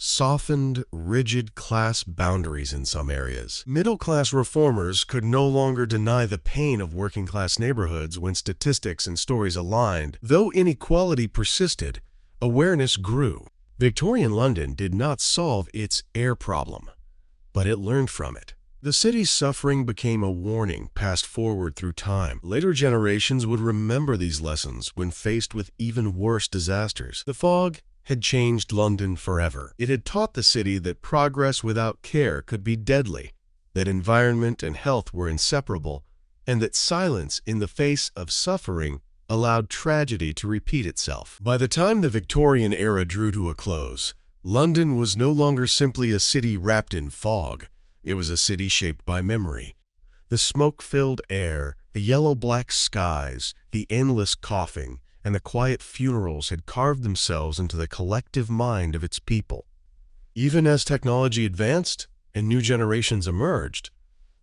softened rigid class boundaries in some areas. Middle-class reformers could no longer deny the pain of working-class neighborhoods when statistics and stories aligned. Though inequality persisted, awareness grew. Victorian London did not solve its air problem, but it learned from it. The city's suffering became a warning passed forward through time. Later generations would remember these lessons when faced with even worse disasters. The fog had changed London forever. It had taught the city that progress without care could be deadly, that environment and health were inseparable, and that silence in the face of suffering allowed tragedy to repeat itself. By the time the Victorian era drew to a close, London was no longer simply a city wrapped in fog. It was a city shaped by memory. The smoke-filled air, the yellow-black skies, the endless coughing, and the quiet funerals had carved themselves into the collective mind of its people. Even as technology advanced and new generations emerged,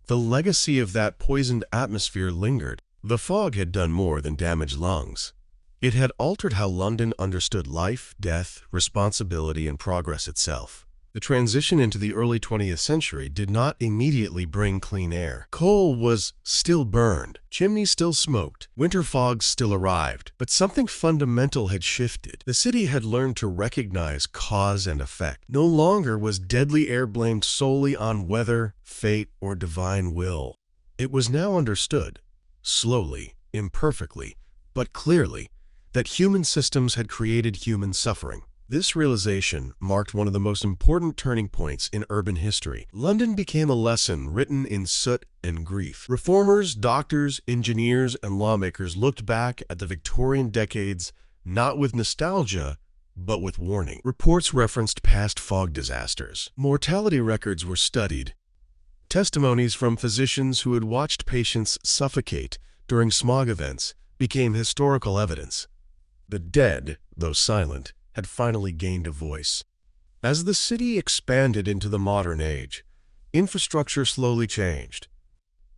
the legacy of that poisoned atmosphere lingered. The fog had done more than damage lungs. It had altered how London understood life, death, responsibility, and progress itself. The transition into the early 20th century did not immediately bring clean air. Coal was still burned, chimneys still smoked, winter fogs still arrived, but something fundamental had shifted. The city had learned to recognize cause and effect. No longer was deadly air blamed solely on weather, fate, or divine will. It was now understood, slowly, imperfectly, but clearly, that human systems had created human suffering. This realization marked one of the most important turning points in urban history. London became a lesson written in soot and grief. Reformers, doctors, engineers, and lawmakers looked back at the Victorian decades not with nostalgia, but with warning. Reports referenced past fog disasters. Mortality records were studied. Testimonies from physicians who had watched patients suffocate during smog events became historical evidence. The dead, though silent, had finally gained a voice. As the city expanded into the modern age, infrastructure slowly changed.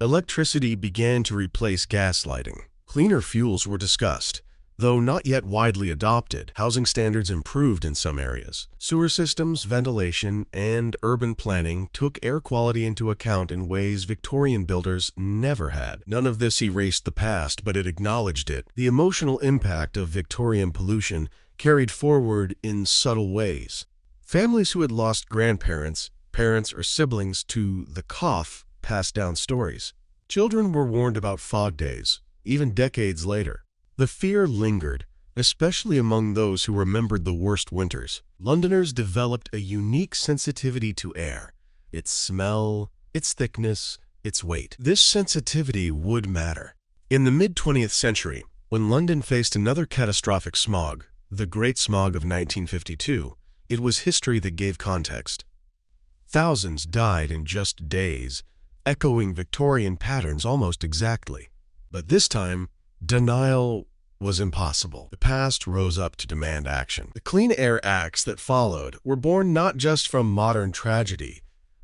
Electricity began to replace gas lighting. Cleaner fuels were discussed, though not yet widely adopted. Housing standards improved in some areas. Sewer systems, ventilation, and urban planning took air quality into account in ways Victorian builders never had. None of this erased the past, but it acknowledged it. The emotional impact of Victorian pollution carried forward in subtle ways. Families who had lost grandparents, parents, or siblings to the cough passed down stories. Children were warned about fog days, even decades later. The fear lingered, especially among those who remembered the worst winters. Londoners developed a unique sensitivity to air, its smell, its thickness, its weight. This sensitivity would matter. In the mid-20th century, when London faced another catastrophic smog, the Great Smog of 1952, it was history that gave context. Thousands died in just days, echoing Victorian patterns almost exactly. But this time, denial was impossible. The past rose up to demand action. The Clean Air Acts that followed were born not just from modern tragedy,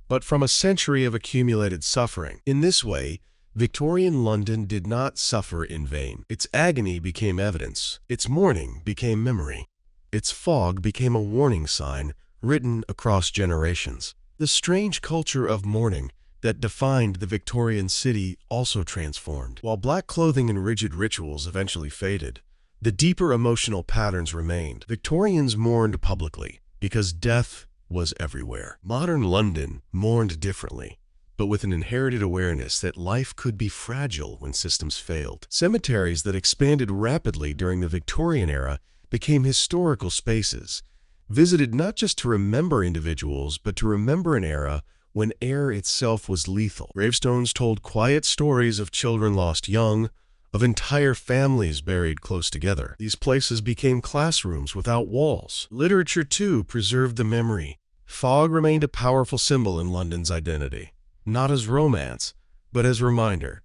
but from a century of accumulated suffering. In this way, Victorian London did not suffer in vain. Its agony became evidence. Its mourning became memory. Its fog became a warning sign written across generations. The strange culture of mourning that defined the Victorian city also transformed. While black clothing and rigid rituals eventually faded, the deeper emotional patterns remained. Victorians mourned publicly because death was everywhere. Modern London mourned differently, but with an inherited awareness that life could be fragile when systems failed. Cemeteries that expanded rapidly during the Victorian era became historical spaces, visited not just to remember individuals, but to remember an era when air itself was lethal. Gravestones told quiet stories of children lost young, of entire families buried close together. These places became classrooms without walls. Literature, too, preserved the memory. Fog remained a powerful symbol in London's identity. Not as romance, but as reminder.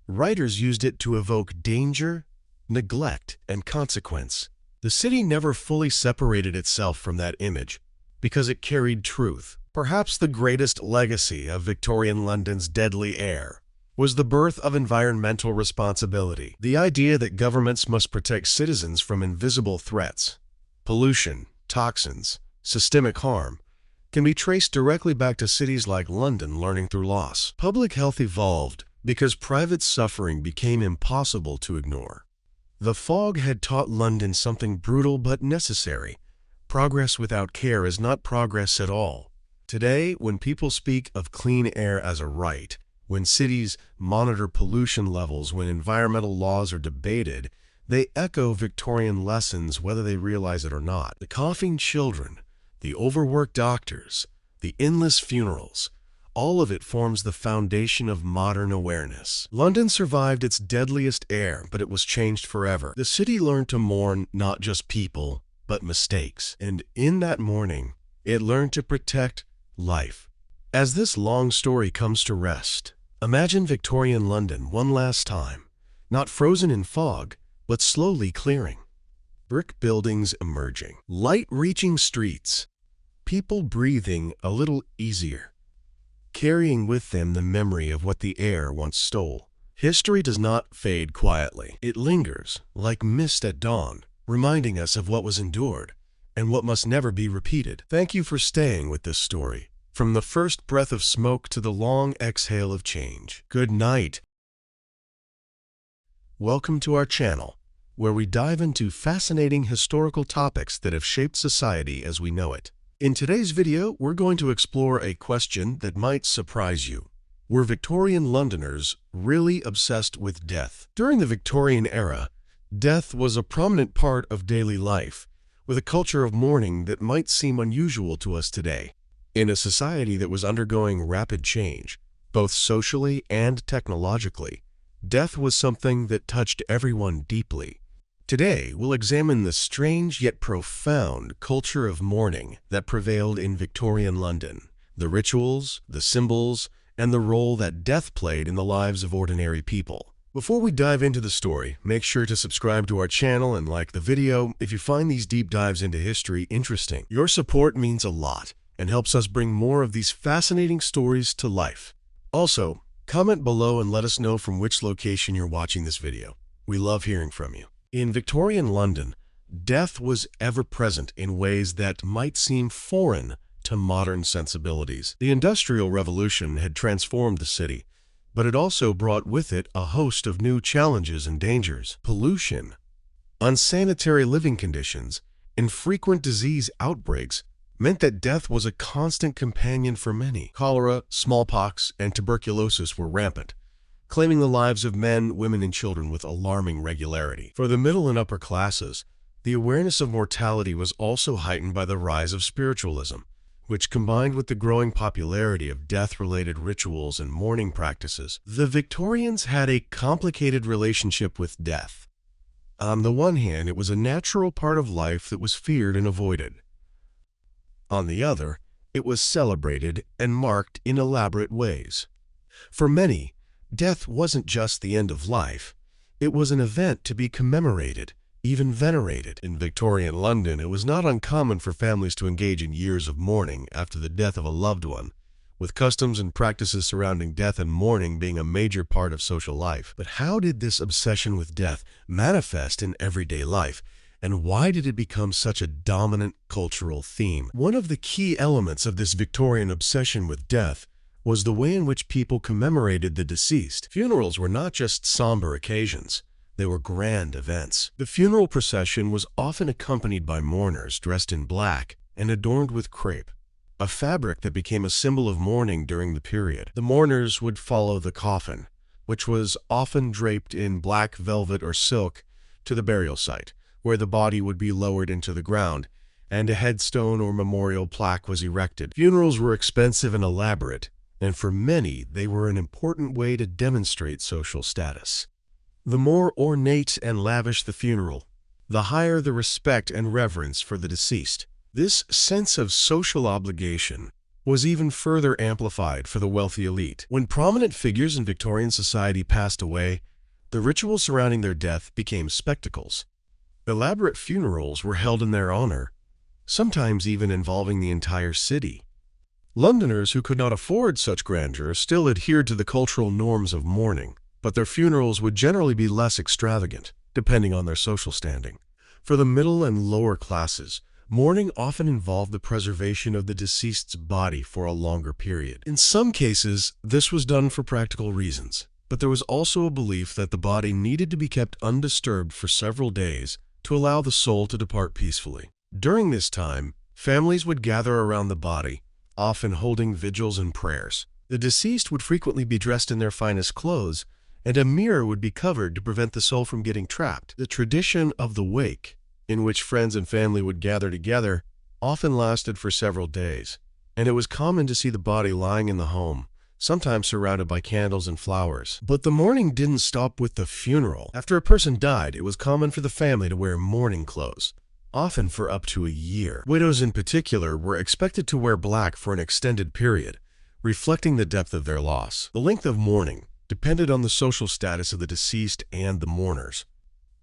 Writers used it to evoke danger, neglect, and consequence. The city never fully separated itself from that image because it carried truth. Perhaps the greatest legacy of Victorian London's deadly air was the birth of environmental responsibility. The idea that governments must protect citizens from invisible threats, pollution, toxins, systemic harm, can be traced directly back to cities like London learning through loss. Public health evolved because private suffering became impossible to ignore. The fog had taught London something brutal but necessary. Progress without care is not progress at all. Today, when people speak of clean air as a right, when cities monitor pollution levels, when environmental laws are debated, they echo Victorian lessons whether they realize it or not. The coughing children, the overworked doctors, the endless funerals, all of it forms the foundation of modern awareness. London survived its deadliest air, but it was changed forever. The city learned to mourn not just people, but mistakes. And in that mourning, it learned to protect life. As this long story comes to rest, Imagine Victorian London one last time, not frozen in fog, but slowly clearing. Brick buildings emerging, light reaching streets, people breathing a little easier, carrying with them the memory of what the air once stole. History does not fade quietly. It lingers, like mist at dawn, reminding us of what was endured and what must never be repeated. Thank you for staying with this story, from the first breath of smoke to the long exhale of change. Good night. Welcome to our channel, where we dive into fascinating historical topics that have shaped society as we know it. In today's video, we're going to explore a question that might surprise you. Were Victorian Londoners really obsessed with death? During the Victorian era, death was a prominent part of daily life, with a culture of mourning that might seem unusual to us today. In a society that was undergoing rapid change, both socially and technologically, death was something that touched everyone deeply. Today, we'll examine the strange yet profound culture of mourning that prevailed in Victorian London, the rituals, the symbols, and the role that death played in the lives of ordinary people. Before we dive into the story, make sure to subscribe to our channel and like the video if you find these deep dives into history interesting. Your support means a lot and helps us bring more of these fascinating stories to life. Also, comment below and let us know from which location you're watching this video. We love hearing from you. In Victorian London, death was ever present in ways that might seem foreign to modern sensibilities. The Industrial Revolution had transformed the city, but it also brought with it a host of new challenges and dangers. Pollution, unsanitary living conditions, and frequent disease outbreaks meant that death was a constant companion for many. Cholera, smallpox, and tuberculosis were rampant, claiming the lives of men, women, and children with alarming regularity. For the middle and upper classes, the awareness of mortality was also heightened by the rise of spiritualism, which combined with the growing popularity of death-related rituals and mourning practices. The Victorians had a complicated relationship with death. On the one hand, it was a natural part of life that was feared and avoided. On the other, it was celebrated and marked in elaborate ways. For many, death wasn't just the end of life. It was an event to be commemorated, even venerated. In Victorian London, it was not uncommon for families to engage in years of mourning after the death of a loved one, with customs and practices surrounding death and mourning being a major part of social life. But how did this obsession with death manifest in everyday life, and why did it become such a dominant cultural theme? One of the key elements of this Victorian obsession with death was the way in which people commemorated the deceased. Funerals were not just somber occasions. They were grand events. The funeral procession was often accompanied by mourners dressed in black and adorned with crepe, a fabric that became a symbol of mourning during the period. The mourners would follow the coffin, which was often draped in black velvet or silk, to the burial site, where the body would be lowered into the ground, and a headstone or memorial plaque was erected. Funerals were expensive and elaborate, and for many, they were an important way to demonstrate social status. The more ornate and lavish the funeral, the higher the respect and reverence for the deceased. This sense of social obligation was even further amplified for the wealthy elite. When prominent figures in Victorian society passed away, the rituals surrounding their death became spectacles. Elaborate funerals were held in their honor, sometimes even involving the entire city. Londoners who could not afford such grandeur still adhered to the cultural norms of mourning, but their funerals would generally be less extravagant, depending on their social standing. For the middle and lower classes, mourning often involved the preservation of the deceased's body for a longer period. In some cases, this was done for practical reasons, but there was also a belief that the body needed to be kept undisturbed for several days to allow the soul to depart peacefully. During this time, families would gather around the body, often holding vigils and prayers. The deceased would frequently be dressed in their finest clothes, and a mirror would be covered to prevent the soul from getting trapped. The tradition of the wake, in which friends and family would gather together, often lasted for several days, and it was common to see the body lying in the home, sometimes surrounded by candles and flowers. But the mourning didn't stop with the funeral. After a person died, it was common for the family to wear mourning clothes, often for up to a year. Widows in particular were expected to wear black for an extended period, reflecting the depth of their loss. The length of mourning depended on the social status of the deceased and the mourners,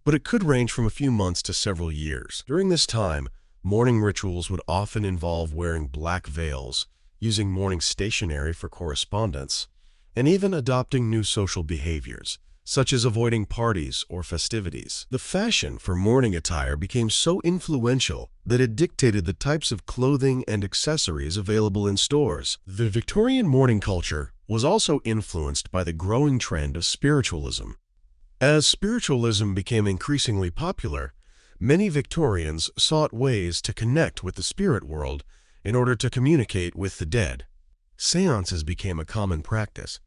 but it could range from a few months to several years. During this time, mourning rituals would often involve wearing black veils, using mourning stationery for correspondence, and even adopting new social behaviors, such as avoiding parties or festivities. The fashion for mourning attire became so influential that it dictated the types of clothing and accessories available in stores. The Victorian mourning culture was also influenced by the growing trend of spiritualism. As spiritualism became increasingly popular, many Victorians sought ways to connect with the spirit world in order to communicate with the dead. Seances became a common practice,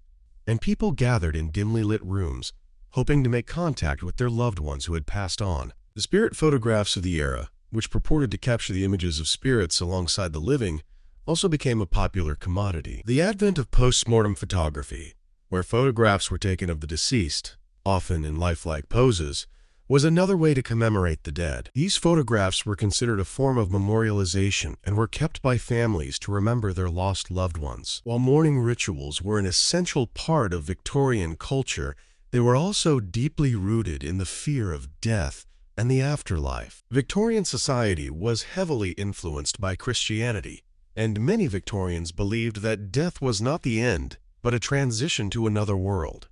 and people gathered in dimly lit rooms, hoping to make contact with their loved ones who had passed on. The spirit photographs of the era, which purported to capture the images of spirits alongside the living, also became a popular commodity. The advent of post-mortem photography, where photographs were taken of the deceased, often in lifelike poses, was another way to commemorate the dead. These photographs were considered a form of memorialization and were kept by families to remember their lost loved ones. While mourning rituals were an essential part of Victorian culture, they were also deeply rooted in the fear of death and the afterlife. Victorian society was heavily influenced by Christianity, and many Victorians believed that death was not the end, but a transition to another world.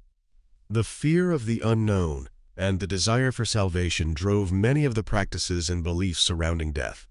The fear of the unknown and the desire for salvation drove many of the practices and beliefs surrounding death.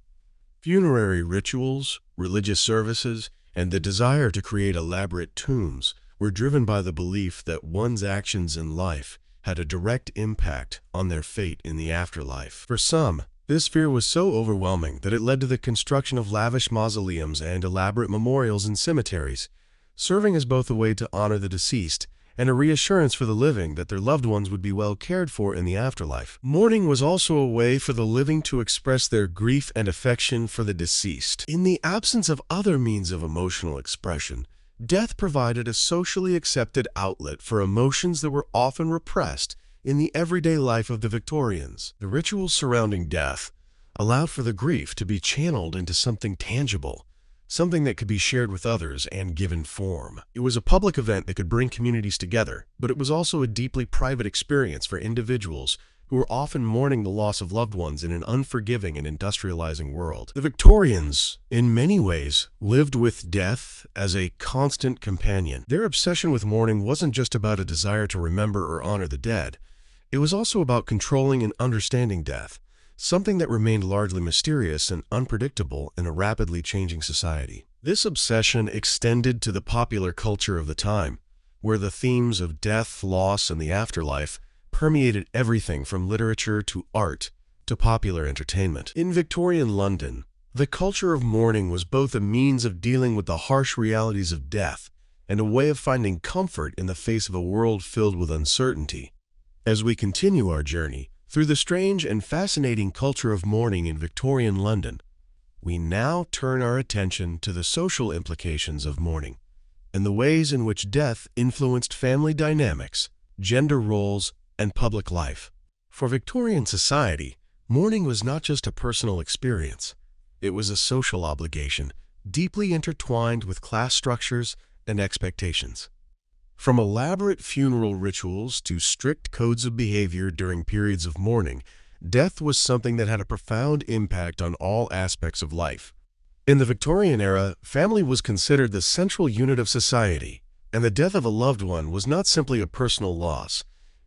Funerary rituals, religious services, and the desire to create elaborate tombs were driven by the belief that one's actions in life had a direct impact on their fate in the afterlife. For some, this fear was so overwhelming that it led to the construction of lavish mausoleums and elaborate memorials in cemeteries, serving as both a way to honor the deceased and a reassurance for the living that their loved ones would be well cared for in the afterlife. Mourning was also a way for the living to express their grief and affection for the deceased. In the absence of other means of emotional expression, death provided a socially accepted outlet for emotions that were often repressed in the everyday life of the Victorians. The rituals surrounding death allowed for the grief to be channeled into something tangible, something that could be shared with others and given form. It was a public event that could bring communities together, but it was also a deeply private experience for individuals who were often mourning the loss of loved ones in an unforgiving and industrializing world. The Victorians, in many ways, lived with death as a constant companion. Their obsession with mourning wasn't just about a desire to remember or honor the dead. It was also about controlling and understanding death, something that remained largely mysterious and unpredictable in a rapidly changing society. This obsession extended to the popular culture of the time, where the themes of death, loss, and the afterlife permeated everything from literature to art to popular entertainment. In Victorian London, the culture of mourning was both a means of dealing with the harsh realities of death and a way of finding comfort in the face of a world filled with uncertainty. As we continue our journey through the strange and fascinating culture of mourning in Victorian London, we now turn our attention to the social implications of mourning and the ways in which death influenced family dynamics, gender roles, and public life. For Victorian society, mourning was not just a personal experience. It was a social obligation, deeply intertwined with class structures and expectations. From elaborate funeral rituals to strict codes of behavior during periods of mourning, death was something that had a profound impact on all aspects of life. In the Victorian era, family was considered the central unit of society, and the death of a loved one was not simply a personal loss.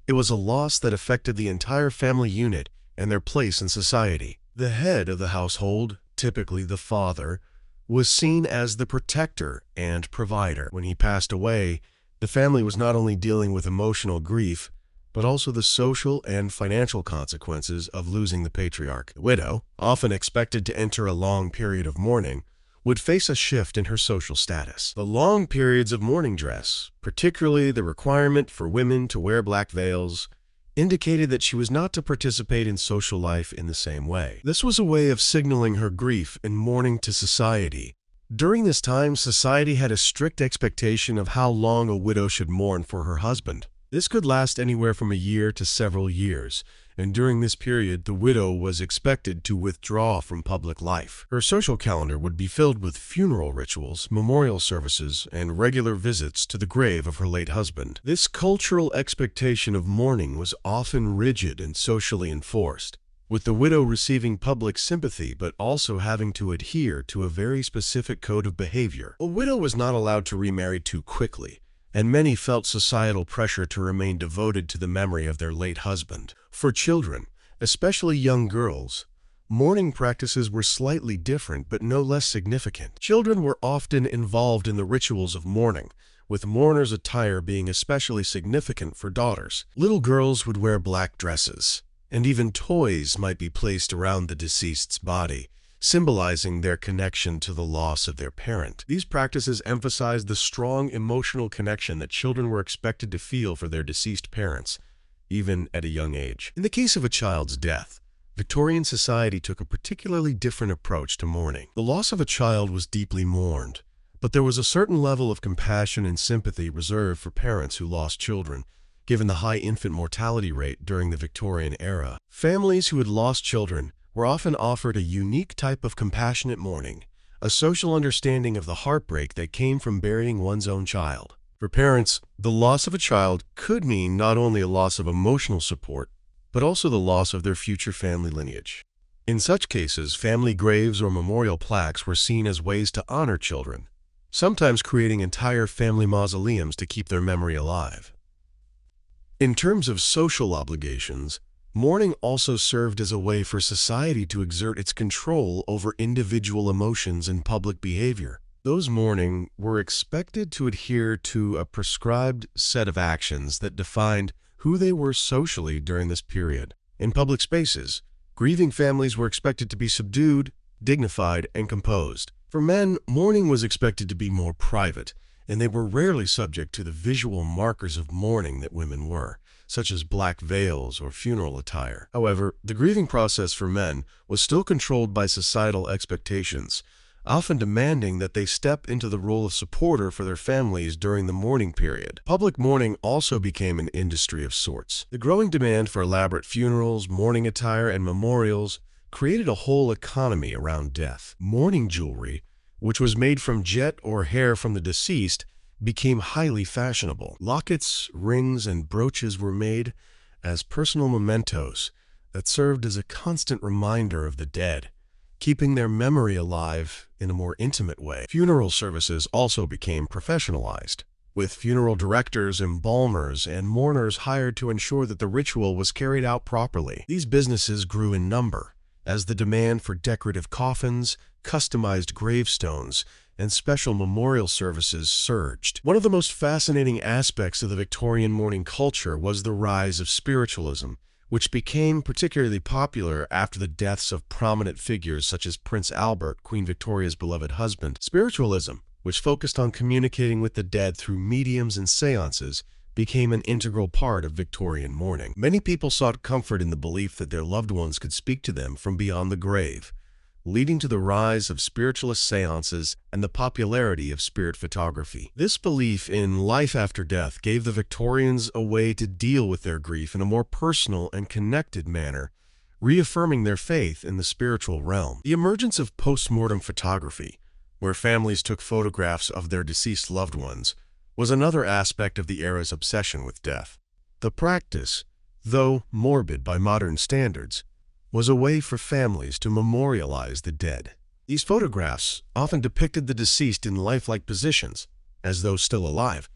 It was a loss that affected the entire family unit and their place in society. The head of the household, typically the father, was seen as the protector and provider. When he passed away, the family was not only dealing with emotional grief, but also the social and financial consequences of losing the patriarch. The widow, often expected to enter a long period of mourning, would face a shift in her social status. The long periods of mourning dress, particularly the requirement for women to wear black veils, indicated that she was not to participate in social life in the same way. This was a way of signaling her grief and mourning to society. During this time, society had a strict expectation of how long a widow should mourn for her husband. This could last anywhere from a year to several years, and during this period the widow was expected to withdraw from public life. Her social calendar would be filled with funeral rituals, memorial services, and regular visits to the grave of her late husband. This cultural expectation of mourning was often rigid and socially enforced, with the widow receiving public sympathy but also having to adhere to a very specific code of behavior. A widow was not allowed to remarry too quickly, and many felt societal pressure to remain devoted to the memory of their late husband. For children, especially young girls, mourning practices were slightly different but no less significant. Children were often involved in the rituals of mourning, with mourners' attire being especially significant for daughters. Little girls would wear black dresses, and even toys might be placed around the deceased's body, symbolizing their connection to the loss of their parent. These practices emphasized the strong emotional connection that children were expected to feel for their deceased parents, even at a young age. In the case of a child's death, Victorian society took a particularly different approach to mourning. The loss of a child was deeply mourned, but there was a certain level of compassion and sympathy reserved for parents who lost children, given the high infant mortality rate during the Victorian era. Families who had lost children were often offered a unique type of compassionate mourning, a social understanding of the heartbreak that came from burying one's own child. For parents, the loss of a child could mean not only a loss of emotional support, but also the loss of their future family lineage. In such cases, family graves or memorial plaques were seen as ways to honor children, sometimes creating entire family mausoleums to keep their memory alive. In terms of social obligations, mourning also served as a way for society to exert its control over individual emotions and public behavior. Those mourning were expected to adhere to a prescribed set of actions that defined who they were socially during this period. In public spaces, grieving families were expected to be subdued, dignified, and composed. For men, mourning was expected to be more private, and they were rarely subject to the visual markers of mourning that women were, such as black veils or funeral attire. However, the grieving process for men was still controlled by societal expectations, often demanding that they step into the role of supporter for their families during the mourning period. Public mourning also became an industry of sorts. The growing demand for elaborate funerals, mourning attire, and memorials created a whole economy around death. Mourning jewelry, which was made from jet or hair from the deceased, became highly fashionable. Lockets, rings, and brooches were made as personal mementos that served as a constant reminder of the dead, keeping their memory alive in a more intimate way. Funeral services also became professionalized, with funeral directors, embalmers, and mourners hired to ensure that the ritual was carried out properly. These businesses grew in number as the demand for decorative coffins, customized gravestones, and special memorial services surged. One of the most fascinating aspects of the Victorian mourning culture was the rise of spiritualism, which became particularly popular after the deaths of prominent figures such as Prince Albert, Queen Victoria's beloved husband. Spiritualism, which focused on communicating with the dead through mediums and seances, became an integral part of Victorian mourning. Many people sought comfort in the belief that their loved ones could speak to them from beyond the grave, leading to the rise of spiritualist seances and the popularity of spirit photography. This belief in life after death gave the Victorians a way to deal with their grief in a more personal and connected manner, reaffirming their faith in the spiritual realm. The emergence of post-mortem photography, where families took photographs of their deceased loved ones, was another aspect of the era's obsession with death. The practice, though morbid by modern standards, was a way for families to memorialize the dead. These photographs often depicted the deceased in lifelike positions, as though still alive,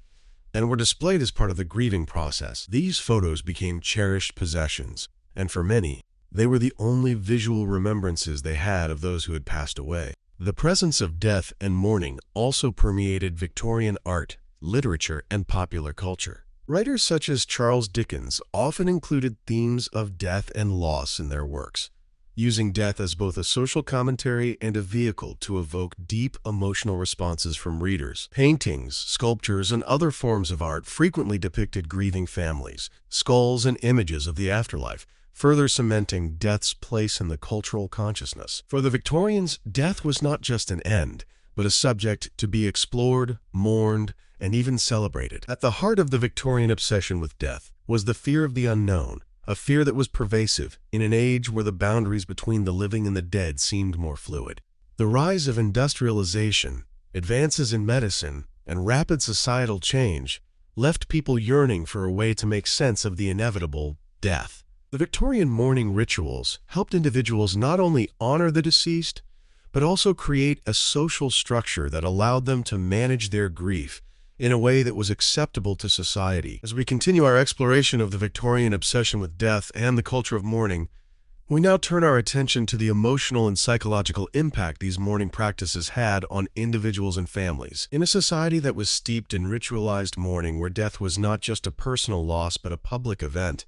and were displayed as part of the grieving process. These photos became cherished possessions, and for many, they were the only visual remembrances they had of those who had passed away. The presence of death and mourning also permeated Victorian art, literature, and popular culture. Writers such as Charles Dickens often included themes of death and loss in their works, using death as both a social commentary and a vehicle to evoke deep emotional responses from readers. Paintings, sculptures, and other forms of art frequently depicted grieving families, skulls, and images of the afterlife, further cementing death's place in the cultural consciousness. For the Victorians, death was not just an end, but a subject to be explored, mourned, and even celebrated. At the heart of the Victorian obsession with death was the fear of the unknown, a fear that was pervasive in an age where the boundaries between the living and the dead seemed more fluid. The rise of industrialization, advances in medicine, and rapid societal change left people yearning for a way to make sense of the inevitable death. The Victorian mourning rituals helped individuals not only honor the deceased, but also create a social structure that allowed them to manage their grief in a way that was acceptable to society. As we continue our exploration of the Victorian obsession with death and the culture of mourning, we now turn our attention to the emotional and psychological impact these mourning practices had on individuals and families. In a society that was steeped in ritualized mourning, where death was not just a personal loss but a public event,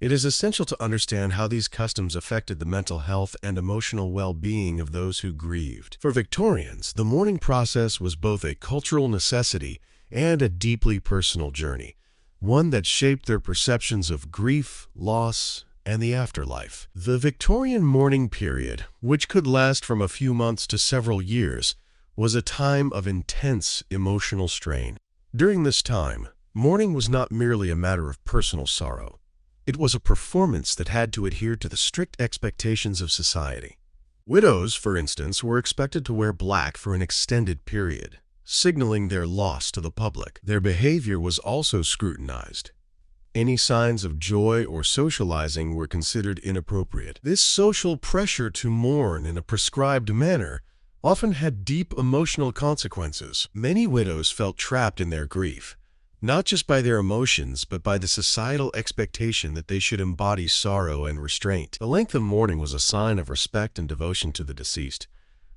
it is essential to understand how these customs affected the mental health and emotional well-being of those who grieved. For Victorians, the mourning process was both a cultural necessity and a deeply personal journey, one that shaped their perceptions of grief, loss, and the afterlife. The Victorian mourning period, which could last from a few months to several years, was a time of intense emotional strain. During this time, mourning was not merely a matter of personal sorrow. It was a performance that had to adhere to the strict expectations of society. Widows, for instance, were expected to wear black for an extended period, signaling their loss to the public. Their behavior was also scrutinized. Any signs of joy or socializing were considered inappropriate. This social pressure to mourn in a prescribed manner often had deep emotional consequences. Many widows felt trapped in their grief, not just by their emotions, but by the societal expectation that they should embody sorrow and restraint. The length of mourning was a sign of respect and devotion to the deceased,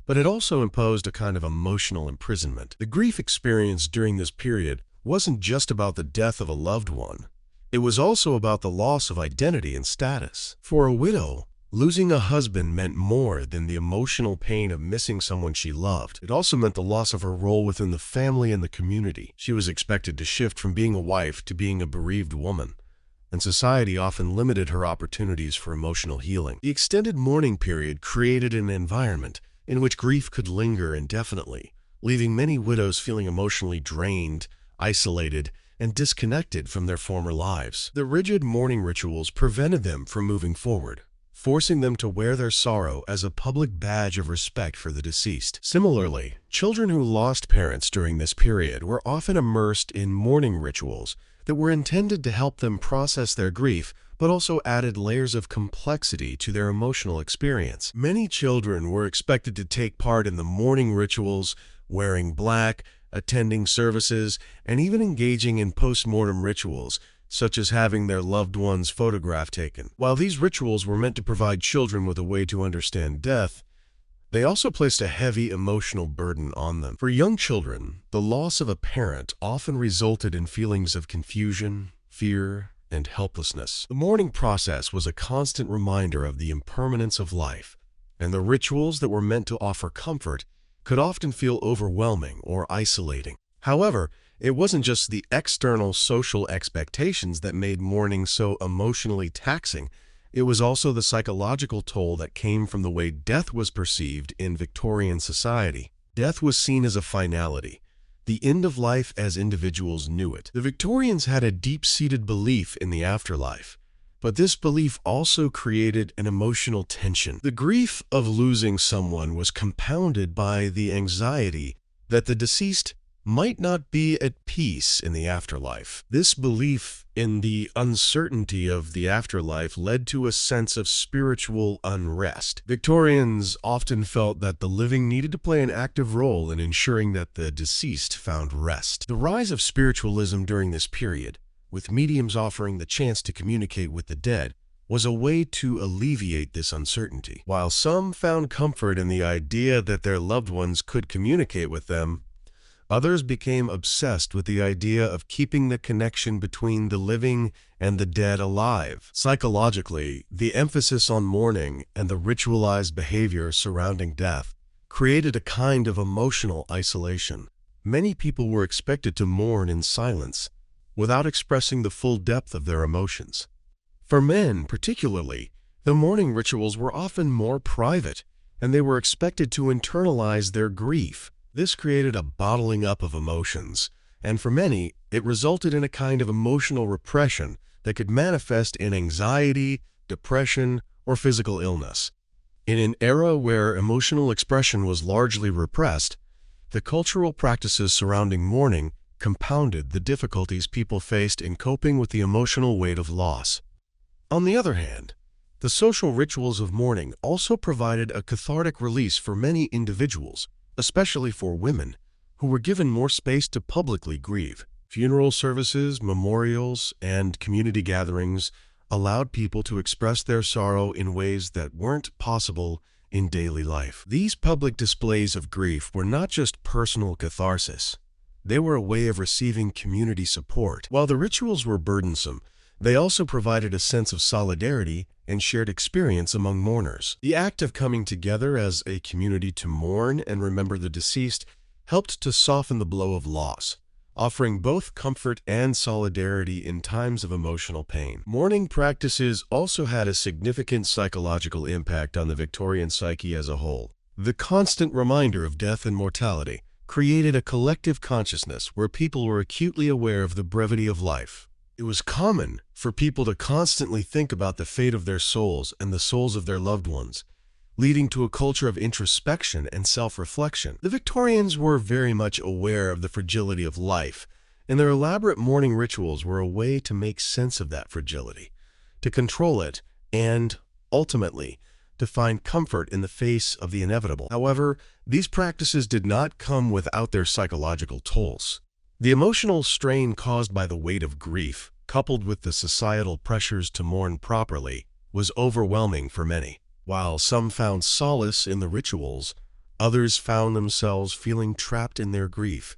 but it also imposed a kind of emotional imprisonment. The grief experienced during this period wasn't just about the death of a loved one. It was also about the loss of identity and status. For a widow, losing a husband meant more than the emotional pain of missing someone she loved. It also meant the loss of her role within the family and the community. She was expected to shift from being a wife to being a bereaved woman, and society often limited her opportunities for emotional healing. The extended mourning period created an environment in which grief could linger indefinitely, leaving many widows feeling emotionally drained, isolated, and disconnected from their former lives. The rigid mourning rituals prevented them from moving forward, forcing them to wear their sorrow as a public badge of respect for the deceased. Similarly, children who lost parents during this period were often immersed in mourning rituals that were intended to help them process their grief, but also added layers of complexity to their emotional experience. Many children were expected to take part in the mourning rituals, wearing black, attending services, and even engaging in post-mortem rituals, such as having their loved one's photograph taken. While these rituals were meant to provide children with a way to understand death, they also placed a heavy emotional burden on them. For young children, the loss of a parent often resulted in feelings of confusion, fear, and helplessness. The mourning process was a constant reminder of the impermanence of life, and the rituals that were meant to offer comfort could often feel overwhelming or isolating. However, it wasn't just the external social expectations that made mourning so emotionally taxing. It was also the psychological toll that came from the way death was perceived in Victorian society. Death was seen as a finality, the end of life as individuals knew it. The Victorians had a deep-seated belief in the afterlife, but this belief also created an emotional tension. The grief of losing someone was compounded by the anxiety that the deceased might not be at peace in the afterlife. This belief in the uncertainty of the afterlife led to a sense of spiritual unrest. Victorians often felt that the living needed to play an active role in ensuring that the deceased found rest. The rise of spiritualism during this period, with mediums offering the chance to communicate with the dead, was a way to alleviate this uncertainty. While some found comfort in the idea that their loved ones could communicate with them, others became obsessed with the idea of keeping the connection between the living and the dead alive. Psychologically, the emphasis on mourning and the ritualized behavior surrounding death created a kind of emotional isolation. Many people were expected to mourn in silence, without expressing the full depth of their emotions. For men, particularly, the mourning rituals were often more private, and they were expected to internalize their grief. This created a bottling up of emotions, and for many, it resulted in a kind of emotional repression that could manifest in anxiety, depression, or physical illness. In an era where emotional expression was largely repressed, the cultural practices surrounding mourning compounded the difficulties people faced in coping with the emotional weight of loss. On the other hand, the social rituals of mourning also provided a cathartic release for many individuals, especially for women, who were given more space to publicly grieve. Funeral services, memorials, and community gatherings allowed people to express their sorrow in ways that weren't possible in daily life. These public displays of grief were not just personal catharsis. They were a way of receiving community support. While the rituals were burdensome, they also provided a sense of solidarity and shared experience among mourners. The act of coming together as a community to mourn and remember the deceased helped to soften the blow of loss, offering both comfort and solidarity in times of emotional pain. Mourning practices also had a significant psychological impact on the Victorian psyche as a whole. The constant reminder of death and mortality created a collective consciousness where people were acutely aware of the brevity of life. It was common for people to constantly think about the fate of their souls and the souls of their loved ones, leading to a culture of introspection and self-reflection. The Victorians were very much aware of the fragility of life, and their elaborate mourning rituals were a way to make sense of that fragility, to control it, and, ultimately, to find comfort in the face of the inevitable. However, these practices did not come without their psychological tolls. The emotional strain caused by the weight of grief, coupled with the societal pressures to mourn properly, was overwhelming for many. While some found solace in the rituals, others found themselves feeling trapped in their grief,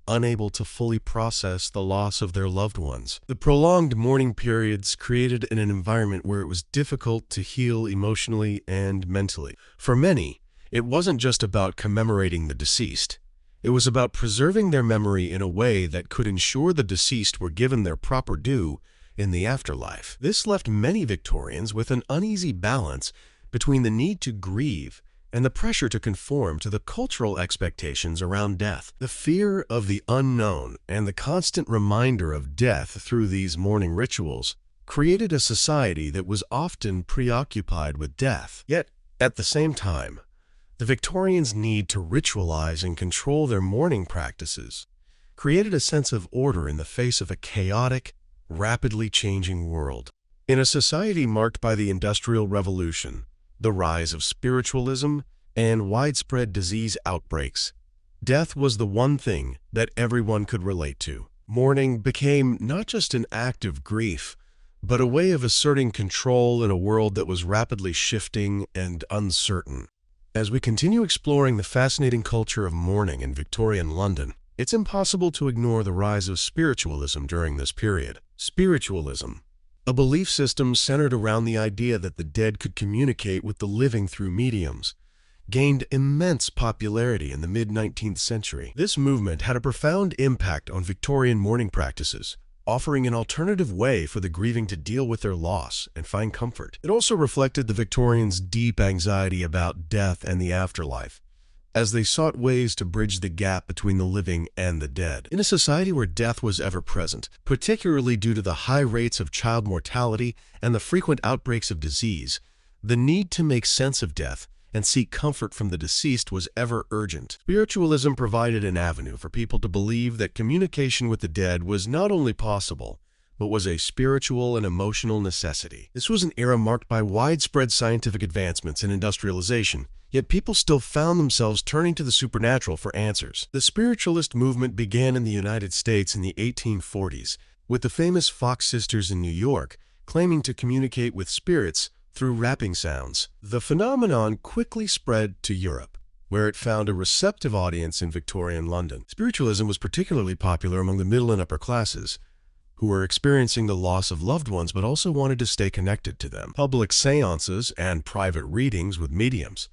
unable to fully process the loss of their loved ones. The prolonged mourning periods created an environment where it was difficult to heal emotionally and mentally. For many, it wasn't just about commemorating the deceased. It was about preserving their memory in a way that could ensure the deceased were given their proper due in the afterlife. This left many Victorians with an uneasy balance between the need to grieve and the pressure to conform to the cultural expectations around death. The fear of the unknown and the constant reminder of death through these mourning rituals created a society that was often preoccupied with death. Yet, at the same time, the Victorians' need to ritualize and control their mourning practices created a sense of order in the face of a chaotic, rapidly changing world. In a society marked by the Industrial Revolution, the rise of spiritualism, and widespread disease outbreaks, death was the one thing that everyone could relate to. Mourning became not just an act of grief, but a way of asserting control in a world that was rapidly shifting and uncertain. As we continue exploring the fascinating culture of mourning in Victorian London, it's impossible to ignore the rise of spiritualism during this period. Spiritualism, a belief system centered around the idea that the dead could communicate with the living through mediums, gained immense popularity in the mid-19th century. This movement had a profound impact on Victorian mourning practices, offering an alternative way for the grieving to deal with their loss and find comfort. It also reflected the Victorians' deep anxiety about death and the afterlife, as they sought ways to bridge the gap between the living and the dead. In a society where death was ever present, particularly due to the high rates of child mortality and the frequent outbreaks of disease, the need to make sense of death and seek comfort from the deceased was ever urgent. Spiritualism provided an avenue for people to believe that communication with the dead was not only possible, but was a spiritual and emotional necessity. This was an era marked by widespread scientific advancements and industrialization, yet people still found themselves turning to the supernatural for answers. The spiritualist movement began in the United States in the 1840s, with the famous Fox sisters in New York claiming to communicate with spirits through rapping sounds. The phenomenon quickly spread to Europe, where it found a receptive audience in Victorian London. Spiritualism was particularly popular among the middle and upper classes, who were experiencing the loss of loved ones but also wanted to stay connected to them. Public seances and private readings with mediums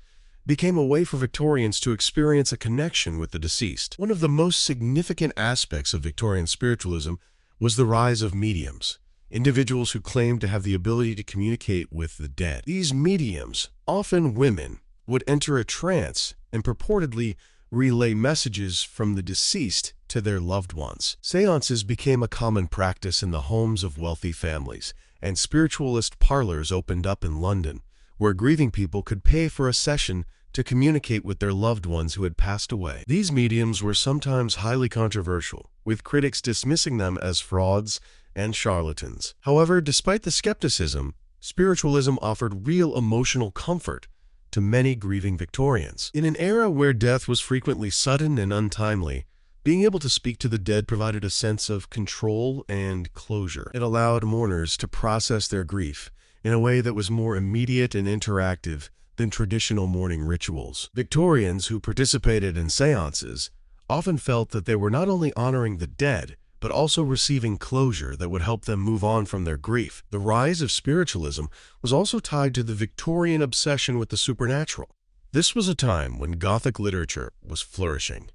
became a way for Victorians to experience a connection with the deceased. One of the most significant aspects of Victorian spiritualism was the rise of mediums, individuals who claimed to have the ability to communicate with the dead. These mediums, often women, would enter a trance and purportedly relay messages from the deceased to their loved ones. Seances became a common practice in the homes of wealthy families, and spiritualist parlors opened up in London, where grieving people could pay for a session to communicate with their loved ones who had passed away. These mediums were sometimes highly controversial, with critics dismissing them as frauds and charlatans. However, despite the skepticism, spiritualism offered real emotional comfort to many grieving Victorians. In an era where death was frequently sudden and untimely, being able to speak to the dead provided a sense of control and closure. It allowed mourners to process their grief in a way that was more immediate and interactive than traditional mourning rituals. Victorians who participated in seances often felt that they were not only honoring the dead, but also receiving closure that would help them move on from their grief. The rise of spiritualism was also tied to the Victorian obsession with the supernatural. This was a time when Gothic literature was flourishing,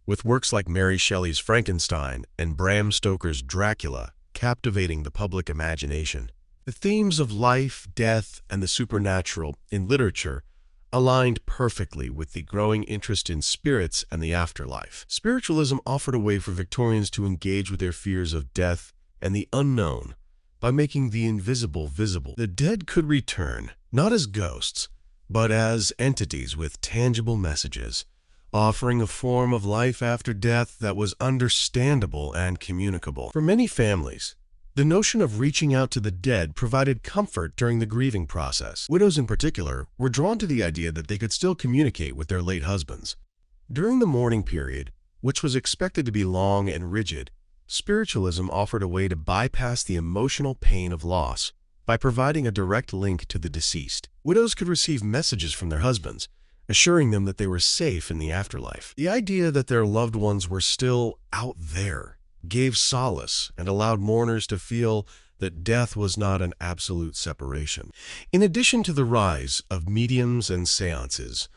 with works like Mary Shelley's Frankenstein and Bram Stoker's Dracula captivating the public imagination. The themes of life, death, and the supernatural in literature aligned perfectly with the growing interest in spirits and the afterlife. Spiritualism offered a way for Victorians to engage with their fears of death and the unknown by making the invisible visible. The dead could return, not as ghosts, but as entities with tangible messages, offering a form of life after death that was understandable and communicable. For many families, the notion of reaching out to the dead provided comfort during the grieving process. Widows in particular were drawn to the idea that they could still communicate with their late husbands. During the mourning period, which was expected to be long and rigid, spiritualism offered a way to bypass the emotional pain of loss by providing a direct link to the deceased. Widows could receive messages from their husbands, assuring them that they were safe in the afterlife. The idea that their loved ones were still out there gave solace and allowed mourners to feel that death was not an absolute separation. In addition to the rise of mediums and seances,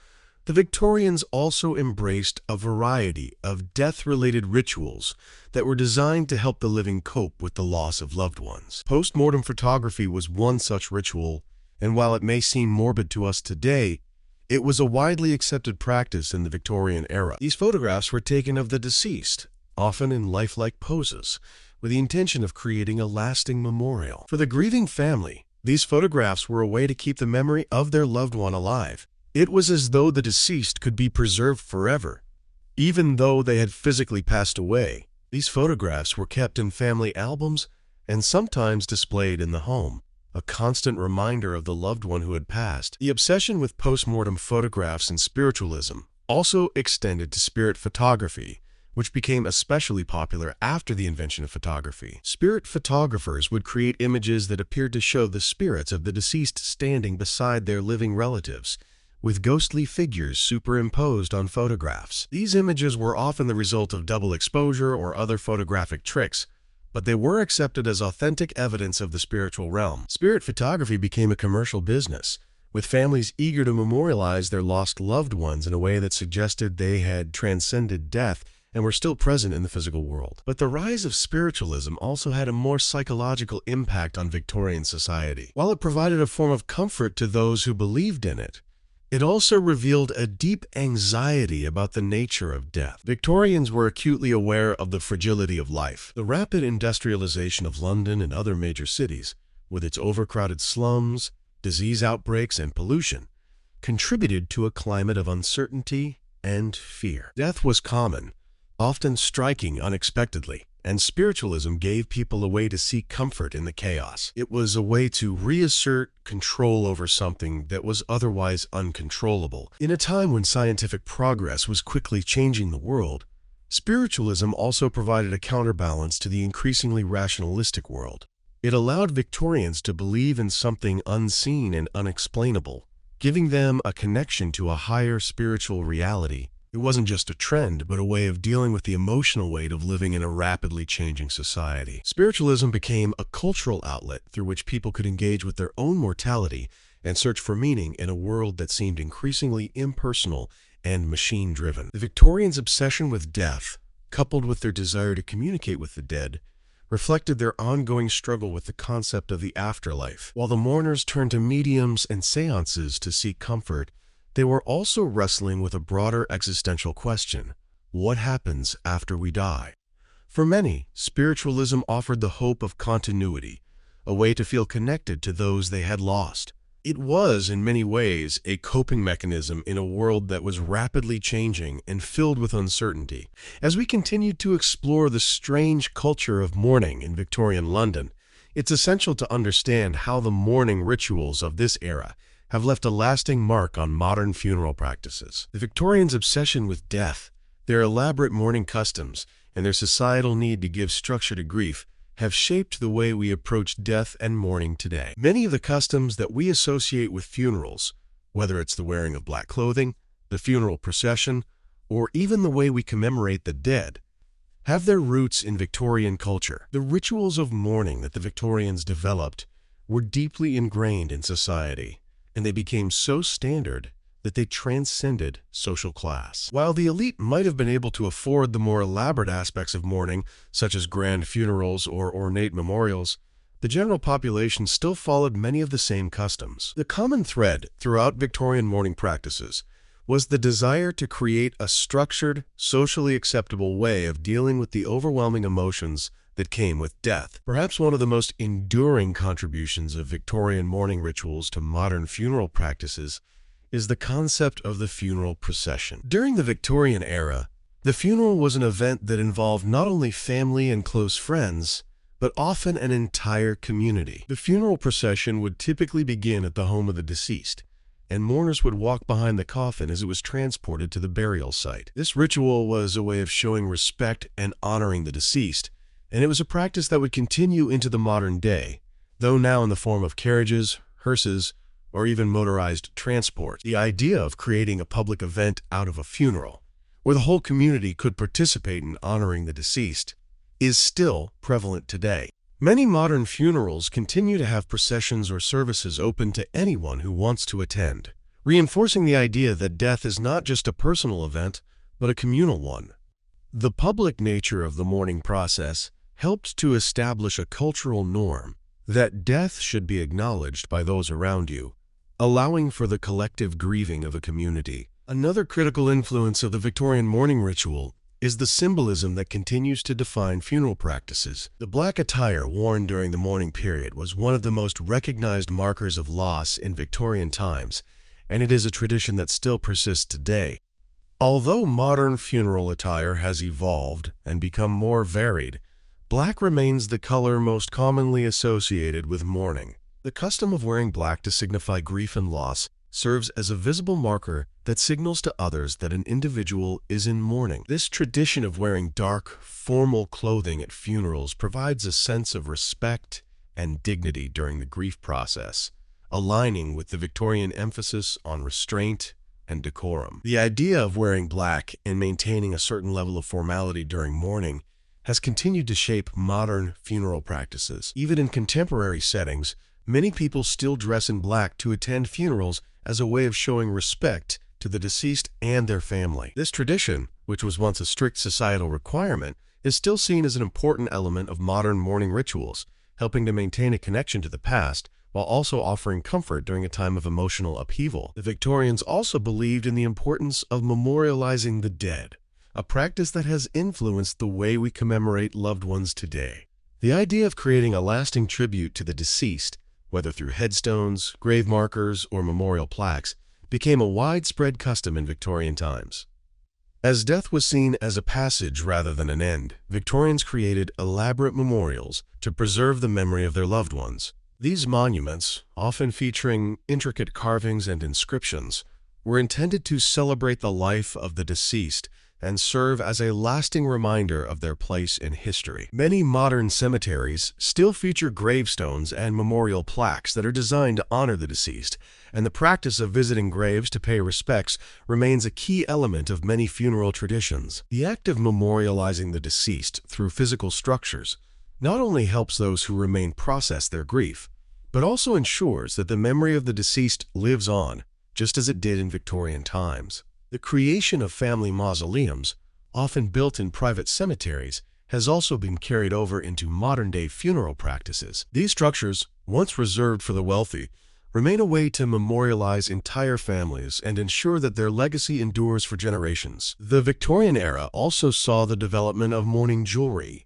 the Victorians also embraced a variety of death-related rituals that were designed to help the living cope with the loss of loved ones. Post-mortem photography was one such ritual, and while it may seem morbid to us today, it was a widely accepted practice in the Victorian era. These photographs were taken of the deceased, often in lifelike poses, with the intention of creating a lasting memorial. For the grieving family, these photographs were a way to keep the memory of their loved one alive. It was as though the deceased could be preserved forever. Even though they had physically passed away, these photographs were kept in family albums and sometimes displayed in the home, a constant reminder of the loved one who had passed. The obsession with post-mortem photographs and spiritualism also extended to spirit photography, which became especially popular after the invention of photography. Spirit photographers would create images that appeared to show the spirits of the deceased standing beside their living relatives, with ghostly figures superimposed on photographs. These images were often the result of double exposure or other photographic tricks, but they were accepted as authentic evidence of the spiritual realm. Spirit photography became a commercial business, with families eager to memorialize their lost loved ones in a way that suggested they had transcended death and were still present in the physical world. But the rise of spiritualism also had a more psychological impact on Victorian society. While it provided a form of comfort to those who believed in it, it also revealed a deep anxiety about the nature of death. Victorians were acutely aware of the fragility of life. The rapid industrialization of London and other major cities, with its overcrowded slums, disease outbreaks, and pollution, contributed to a climate of uncertainty and fear. Death was common, often striking unexpectedly, and spiritualism gave people a way to seek comfort in the chaos. It was a way to reassert control over something that was otherwise uncontrollable. In a time when scientific progress was quickly changing the world, spiritualism also provided a counterbalance to the increasingly rationalistic world. It allowed Victorians to believe in something unseen and unexplainable, giving them a connection to a higher spiritual reality. It wasn't just a trend, but a way of dealing with the emotional weight of living in a rapidly changing society. Spiritualism became a cultural outlet through which people could engage with their own mortality and search for meaning in a world that seemed increasingly impersonal and machine-driven. The Victorians' obsession with death, coupled with their desire to communicate with the dead, reflected their ongoing struggle with the concept of the afterlife. While the mourners turned to mediums and seances to seek comfort, they were also wrestling with a broader existential question: what happens after we die? For many, spiritualism offered the hope of continuity, a way to feel connected to those they had lost. It was, in many ways, a coping mechanism in a world that was rapidly changing and filled with uncertainty. As we continued to explore the strange culture of mourning in Victorian London, it's essential to understand how the mourning rituals of this era have left a lasting mark on modern funeral practices. The Victorians' obsession with death, their elaborate mourning customs, and their societal need to give structure to grief have shaped the way we approach death and mourning today. Many of the customs that we associate with funerals, whether it's the wearing of black clothing, the funeral procession, or even the way we commemorate the dead, have their roots in Victorian culture. The rituals of mourning that the Victorians developed were deeply ingrained in society, and they became so standard that they transcended social class. While the elite might have been able to afford the more elaborate aspects of mourning, such as grand funerals or ornate memorials, the general population still followed many of the same customs. The common thread throughout Victorian mourning practices was the desire to create a structured, socially acceptable way of dealing with the overwhelming emotions that came with death. Perhaps one of the most enduring contributions of Victorian mourning rituals to modern funeral practices is the concept of the funeral procession. During the Victorian era, the funeral was an event that involved not only family and close friends, but often an entire community. The funeral procession would typically begin at the home of the deceased, and mourners would walk behind the coffin as it was transported to the burial site. This ritual was a way of showing respect and honoring the deceased, and it was a practice that would continue into the modern day, though now in the form of carriages, hearses, or even motorized transport. The idea of creating a public event out of a funeral, where the whole community could participate in honoring the deceased, is still prevalent today. Many modern funerals continue to have processions or services open to anyone who wants to attend, reinforcing the idea that death is not just a personal event, but a communal one. The public nature of the mourning process helped to establish a cultural norm that death should be acknowledged by those around you, allowing for the collective grieving of a community. Another critical influence of the Victorian mourning ritual is the symbolism that continues to define funeral practices. The black attire worn during the mourning period was one of the most recognized markers of loss in Victorian times, and it is a tradition that still persists today. Although modern funeral attire has evolved and become more varied, black remains the color most commonly associated with mourning. The custom of wearing black to signify grief and loss serves as a visible marker that signals to others that an individual is in mourning. This tradition of wearing dark, formal clothing at funerals provides a sense of respect and dignity during the grief process, aligning with the Victorian emphasis on restraint and decorum. The idea of wearing black and maintaining a certain level of formality during mourning has continued to shape modern funeral practices. Even in contemporary settings, many people still dress in black to attend funerals as a way of showing respect to the deceased and their family. This tradition, which was once a strict societal requirement, is still seen as an important element of modern mourning rituals, helping to maintain a connection to the past while also offering comfort during a time of emotional upheaval. The Victorians also believed in the importance of memorializing the dead, a practice that has influenced the way we commemorate loved ones today. The idea of creating a lasting tribute to the deceased, whether through headstones, grave markers, or memorial plaques, became a widespread custom in Victorian times. As death was seen as a passage rather than an end, Victorians created elaborate memorials to preserve the memory of their loved ones. These monuments, often featuring intricate carvings and inscriptions, were intended to celebrate the life of the deceased and serve as a lasting reminder of their place in history. Many modern cemeteries still feature gravestones and memorial plaques that are designed to honor the deceased, and the practice of visiting graves to pay respects remains a key element of many funeral traditions. The act of memorializing the deceased through physical structures not only helps those who remain process their grief, but also ensures that the memory of the deceased lives on, just as it did in Victorian times. The creation of family mausoleums, often built in private cemeteries, has also been carried over into modern-day funeral practices. These structures, once reserved for the wealthy, remain a way to memorialize entire families and ensure that their legacy endures for generations. The Victorian era also saw the development of mourning jewelry,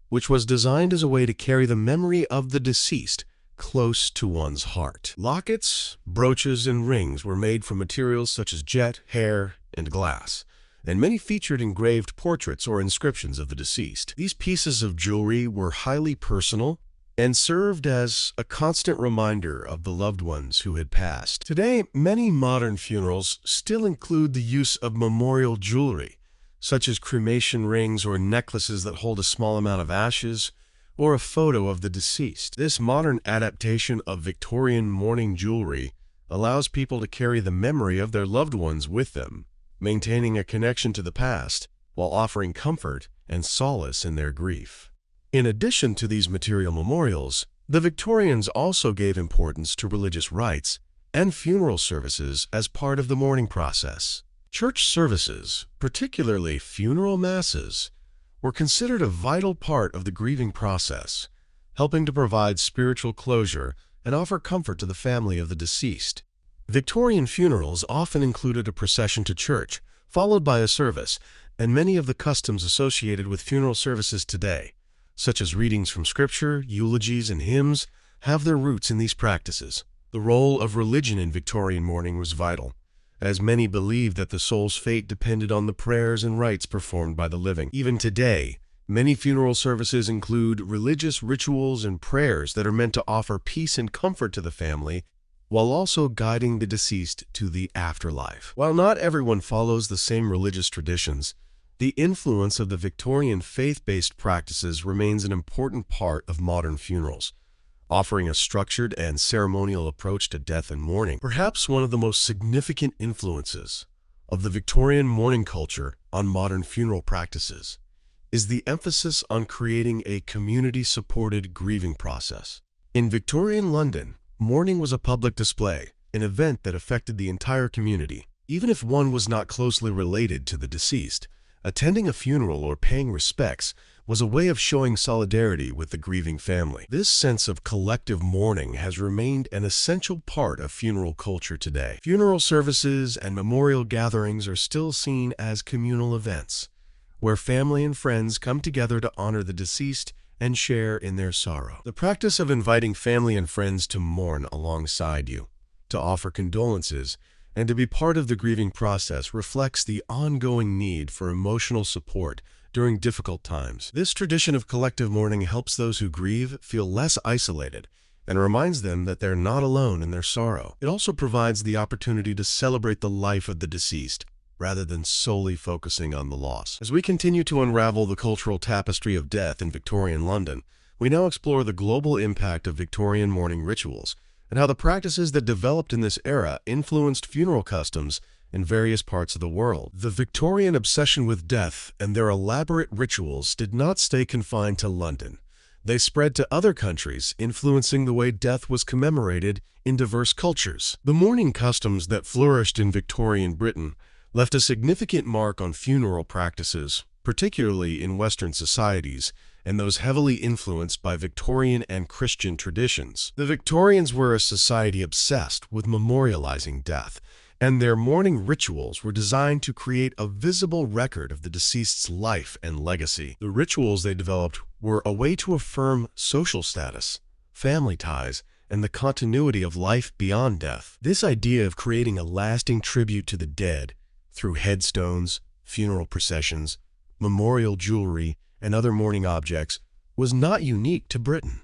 which was designed as a way to carry the memory of the deceased close to one's heart. Lockets, brooches, and rings were made from materials such as jet, hair, and glass, and many featured engraved portraits or inscriptions of the deceased. These pieces of jewelry were highly personal and served as a constant reminder of the loved ones who had passed. Today, many modern funerals still include the use of memorial jewelry, such as cremation rings or necklaces that hold a small amount of ashes or a photo of the deceased. This modern adaptation of Victorian mourning jewelry allows people to carry the memory of their loved ones with them, maintaining a connection to the past while offering comfort and solace in their grief. In addition to these material memorials, the Victorians also gave importance to religious rites and funeral services as part of the mourning process. Church services, particularly funeral masses, were considered a vital part of the grieving process, helping to provide spiritual closure and offer comfort to the family of the deceased. Victorian funerals often included a procession to church, followed by a service, and many of the customs associated with funeral services today, such as readings from scripture, eulogies, and hymns, have their roots in these practices. The role of religion in Victorian mourning was vital, as many believed that the soul's fate depended on the prayers and rites performed by the living. Even today, many funeral services include religious rituals and prayers that are meant to offer peace and comfort to the family, while also guiding the deceased to the afterlife. While not everyone follows the same religious traditions, the influence of the Victorian faith-based practices remains an important part of modern funerals, offering a structured and ceremonial approach to death and mourning. Perhaps one of the most significant influences of the Victorian mourning culture on modern funeral practices is the emphasis on creating a community-supported grieving process. In Victorian London, mourning was a public display, an event that affected the entire community. Even if one was not closely related to the deceased, attending a funeral or paying respects was a way of showing solidarity with the grieving family. This sense of collective mourning has remained an essential part of funeral culture today. Funeral services and memorial gatherings are still seen as communal events, where family and friends come together to honor the deceased and share in their sorrow. The practice of inviting family and friends to mourn alongside you, to offer condolences, and to be part of the grieving process reflects the ongoing need for emotional support during difficult times. This tradition of collective mourning helps those who grieve feel less isolated and reminds them that they're not alone in their sorrow. It also provides the opportunity to celebrate the life of the deceased rather than solely focusing on the loss. As we continue to unravel the cultural tapestry of death in Victorian London, we now explore the global impact of Victorian mourning rituals and how the practices that developed in this era influenced funeral customs in various parts of the world. The Victorian obsession with death and their elaborate rituals did not stay confined to London. They spread to other countries, influencing the way death was commemorated in diverse cultures. The mourning customs that flourished in Victorian Britain left a significant mark on funeral practices, particularly in Western societies, and those heavily influenced by Victorian and Christian traditions. The Victorians were a society obsessed with memorializing death, and their mourning rituals were designed to create a visible record of the deceased's life and legacy. The rituals they developed were a way to affirm social status, family ties, and the continuity of life beyond death. This idea of creating a lasting tribute to the dead through headstones, funeral processions, memorial jewelry, and other mourning objects was not unique to Britain.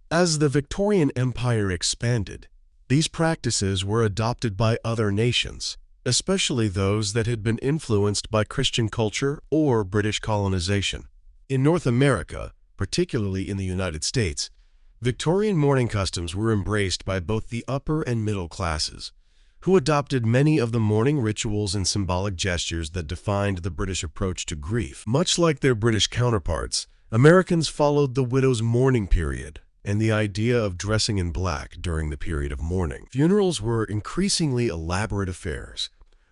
As the Victorian Empire expanded, these practices were adopted by other nations, especially those that had been influenced by Christian culture or British colonization. In North America, particularly in the United States, Victorian mourning customs were embraced by both the upper and middle classes, who adopted many of the mourning rituals and symbolic gestures that defined the British approach to grief. Much like their British counterparts, Americans followed the widow's mourning period and the idea of dressing in black during the period of mourning. Funerals were increasingly elaborate affairs,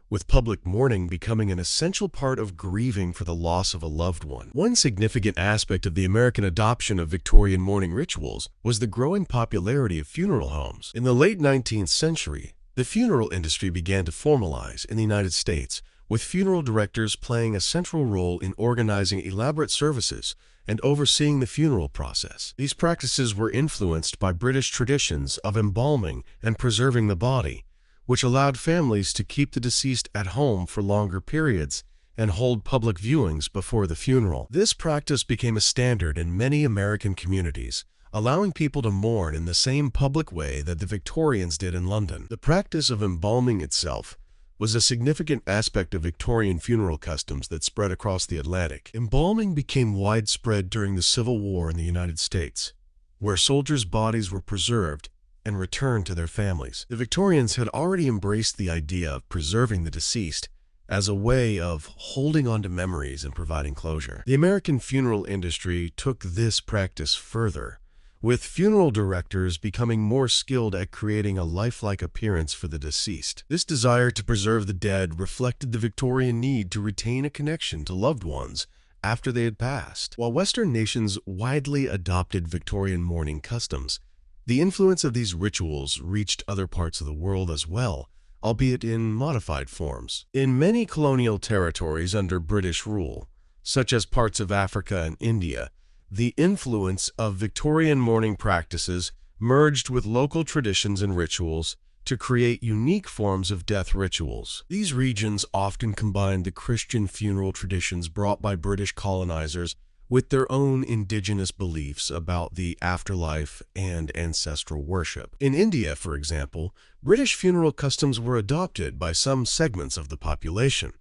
with public mourning becoming an essential part of grieving for the loss of a loved one. One significant aspect of the American adoption of Victorian mourning rituals was the growing popularity of funeral homes. In the late 19th century, the funeral industry began to formalize in the United States, with funeral directors playing a central role in organizing elaborate services and overseeing the funeral process. These practices were influenced by British traditions of embalming and preserving the body, which allowed families to keep the deceased at home for longer periods and hold public viewings before the funeral. This practice became a standard in many American communities, allowing people to mourn in the same public way that the Victorians did in London. The practice of embalming itself was a significant aspect of Victorian funeral customs that spread across the Atlantic. Embalming became widespread during the Civil War in the United States, where soldiers' bodies were preserved and returned to their families. The Victorians had already embraced the idea of preserving the deceased as a way of holding on to memories and providing closure. The American funeral industry took this practice further, with funeral directors becoming more skilled at creating a lifelike appearance for the deceased. This desire to preserve the dead reflected the Victorian need to retain a connection to loved ones after they had passed. While Western nations widely adopted Victorian mourning customs, the influence of these rituals reached other parts of the world as well, albeit in modified forms. In many colonial territories under British rule, such as parts of Africa and India, the influence of Victorian mourning practices merged with local traditions and rituals to create unique forms of death rituals. These regions often combined the Christian funeral traditions brought by British colonizers with their own indigenous beliefs about the afterlife and ancestral worship. In India, for example, British funeral customs were adopted by some segments of the population,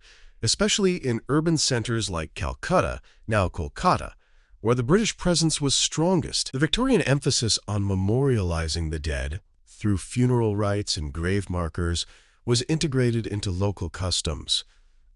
especially in urban centers like Calcutta, now Kolkata, where the British presence was strongest. The Victorian emphasis on memorializing the dead through funeral rites and grave markers was integrated into local customs,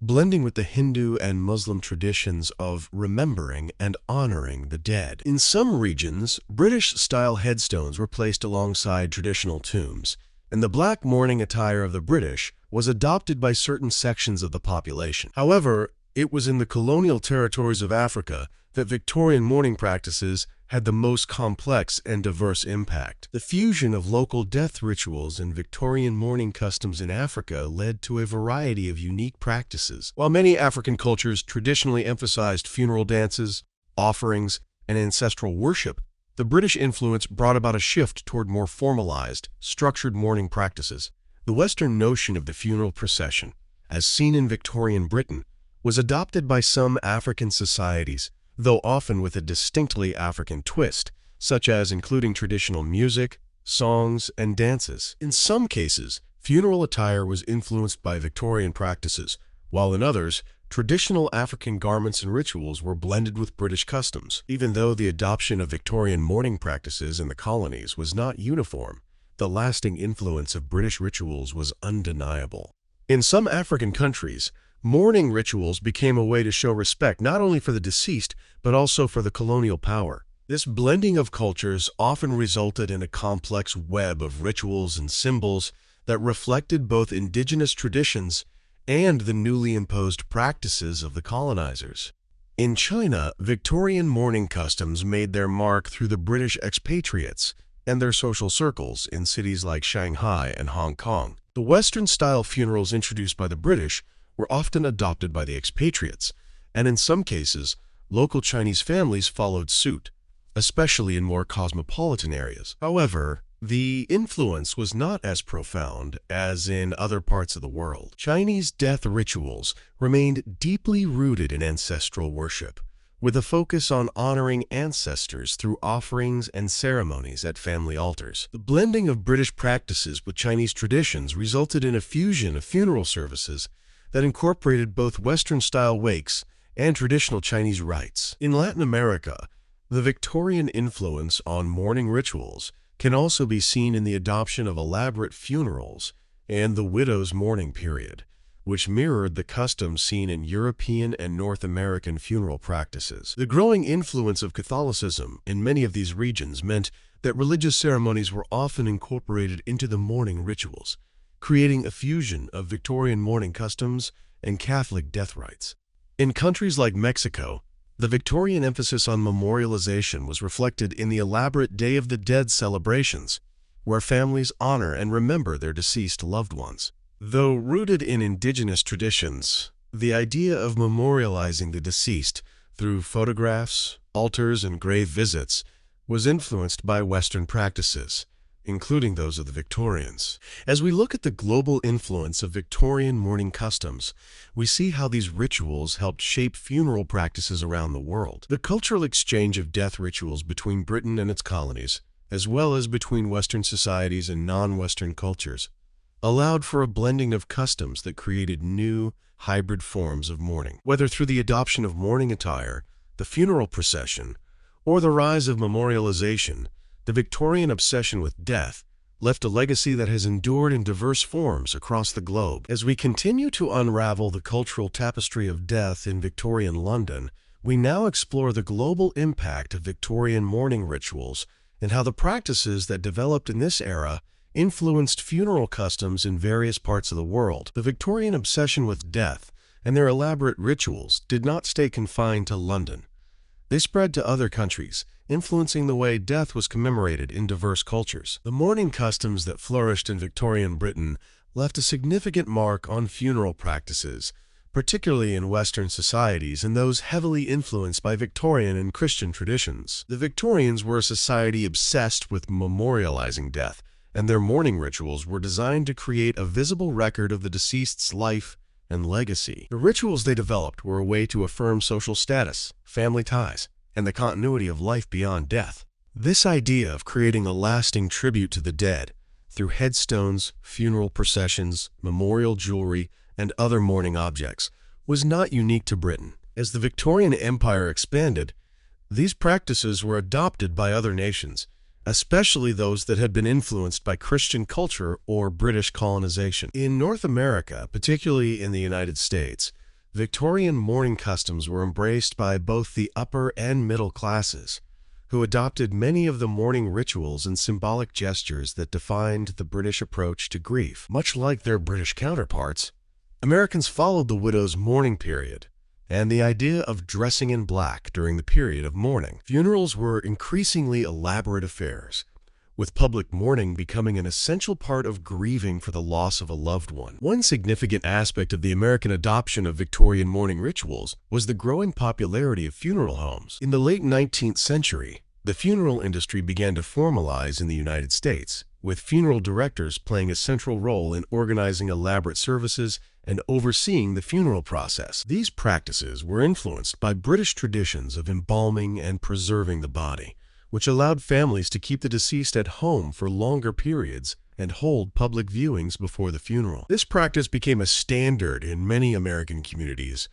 blending with the Hindu and Muslim traditions of remembering and honoring the dead. In some regions, British-style headstones were placed alongside traditional tombs, and the black mourning attire of the British was adopted by certain sections of the population. However, it was in the colonial territories of Africa that Victorian mourning practices had the most complex and diverse impact. The fusion of local death rituals and Victorian mourning customs in Africa led to a variety of unique practices. While many African cultures traditionally emphasized funeral dances, offerings, and ancestral worship, the British influence brought about a shift toward more formalized, structured mourning practices. The Western notion of the funeral procession, as seen in Victorian Britain, was adopted by some African societies, though often with a distinctly African twist, such as including traditional music, songs, and dances. In some cases, funeral attire was influenced by Victorian practices, while in others, traditional African garments and rituals were blended with British customs. Even though the adoption of Victorian mourning practices in the colonies was not uniform, the lasting influence of British rituals was undeniable. In some African countries, mourning rituals became a way to show respect not only for the deceased, but also for the colonial power. This blending of cultures often resulted in a complex web of rituals and symbols that reflected both indigenous traditions and the newly imposed practices of the colonizers. In China, Victorian mourning customs made their mark through the British expatriates and their social circles in cities like Shanghai and Hong Kong. The Western-style funerals introduced by the British were often adopted by the expatriates, and in some cases, local Chinese families followed suit, especially in more cosmopolitan areas. However, the influence was not as profound as in other parts of the world. Chinese death rituals remained deeply rooted in ancestral worship, with a focus on honoring ancestors through offerings and ceremonies at family altars. The blending of British practices with Chinese traditions resulted in a fusion of funeral services that incorporated both Western-style wakes and traditional Chinese rites. In Latin America, the Victorian influence on mourning rituals can also be seen in the adoption of elaborate funerals and the widow's mourning period, which mirrored the customs seen in European and North American funeral practices. The growing influence of Catholicism in many of these regions meant that religious ceremonies were often incorporated into the mourning rituals, creating a fusion of Victorian mourning customs and Catholic death rites. In countries like Mexico, the Victorian emphasis on memorialization was reflected in the elaborate Day of the Dead celebrations, where families honor and remember their deceased loved ones. Though rooted in indigenous traditions, the idea of memorializing the deceased through photographs, altars, and grave visits was influenced by Western practices, including those of the Victorians. As we look at the global influence of Victorian mourning customs, we see how these rituals helped shape funeral practices around the world. The cultural exchange of death rituals between Britain and its colonies, as well as between Western societies and non-Western cultures, allowed for a blending of customs that created new, hybrid forms of mourning. Whether through the adoption of mourning attire, the funeral procession, or the rise of memorialization, the Victorian obsession with death left a legacy that has endured in diverse forms across the globe. As we continue to unravel the cultural tapestry of death in Victorian London, we now explore the global impact of Victorian mourning rituals and how the practices that developed in this era influenced funeral customs in various parts of the world. The Victorian obsession with death and their elaborate rituals did not stay confined to London. They spread to other countries, influencing the way death was commemorated in diverse cultures. The mourning customs that flourished in Victorian Britain left a significant mark on funeral practices, particularly in Western societies and those heavily influenced by Victorian and Christian traditions. The Victorians were a society obsessed with memorializing death, and their mourning rituals were designed to create a visible record of the deceased's life and legacy. The rituals they developed were a way to affirm social status, family ties, and the continuity of life beyond death. This idea of creating a lasting tribute to the dead through headstones, funeral processions, memorial jewelry, and other mourning objects was not unique to Britain. As the Victorian Empire expanded, these practices were adopted by other nations, especially those that had been influenced by Christian culture or British colonization. In North America, particularly in the United States, Victorian mourning customs were embraced by both the upper and middle classes, who adopted many of the mourning rituals and symbolic gestures that defined the British approach to grief. Much like their British counterparts, Americans followed the widow's mourning period and the idea of dressing in black during the period of mourning. Funerals were increasingly elaborate affairs, with public mourning becoming an essential part of grieving for the loss of a loved one. One significant aspect of the American adoption of Victorian mourning rituals was the growing popularity of funeral homes. In the late 19th century, the funeral industry began to formalize in the United States, with funeral directors playing a central role in organizing elaborate services and overseeing the funeral process. These practices were influenced by British traditions of embalming and preserving the body, which allowed families to keep the deceased at home for longer periods and hold public viewings before the funeral. This practice became a standard in many American communities,